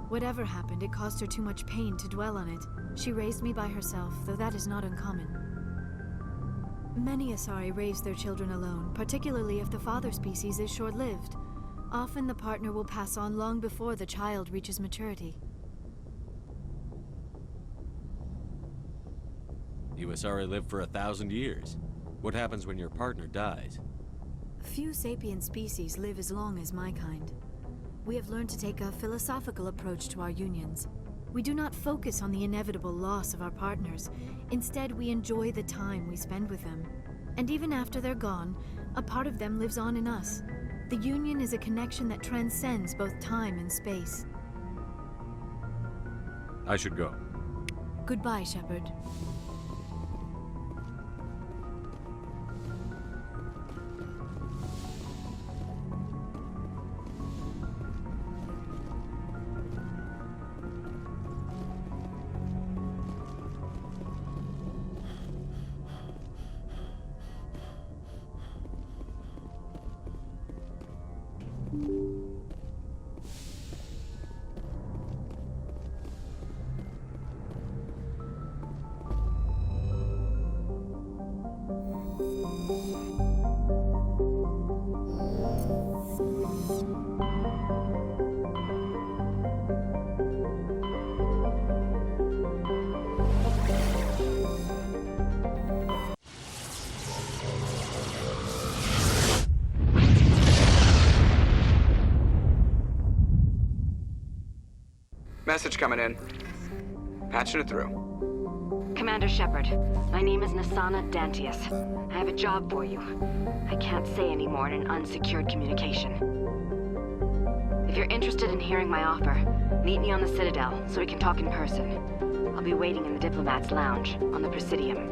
Whatever happened, it caused her too much pain to dwell on it. She raised me by herself, though that is not uncommon. Many Asari raise their children alone, particularly if the father species is short-lived. Often the partner will pass on long before the child reaches maturity. You Asari live for 1,000 years. What happens when your partner dies? Few sapient species live as long as my kind. We have learned to take a philosophical approach to our unions. We do not focus on the inevitable loss of our partners. Instead, we enjoy the time we spend with them. And even after they're gone, a part of them lives on in us. The union is a connection that transcends both time and space. I should go. Goodbye, Shepard. Message coming in. Patching it through. Commander Shepard, my name is Nasana Dantius. I have a job for you. I can't say any more in an unsecured communication. If you're interested in hearing my offer, meet me on the Citadel so we can talk in person. I'll be waiting in the Diplomat's Lounge on the Presidium.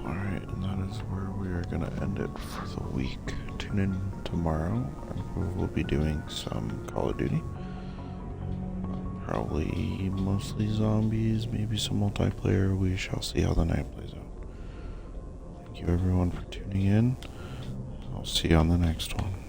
Alright, and that is where we are going to end it for the week. Tune in tomorrow, and we will be doing some Call of Duty. Probably mostly zombies, maybe some multiplayer. We shall see how the night plays out. Thank you everyone for tuning in. I'll see you on the next one.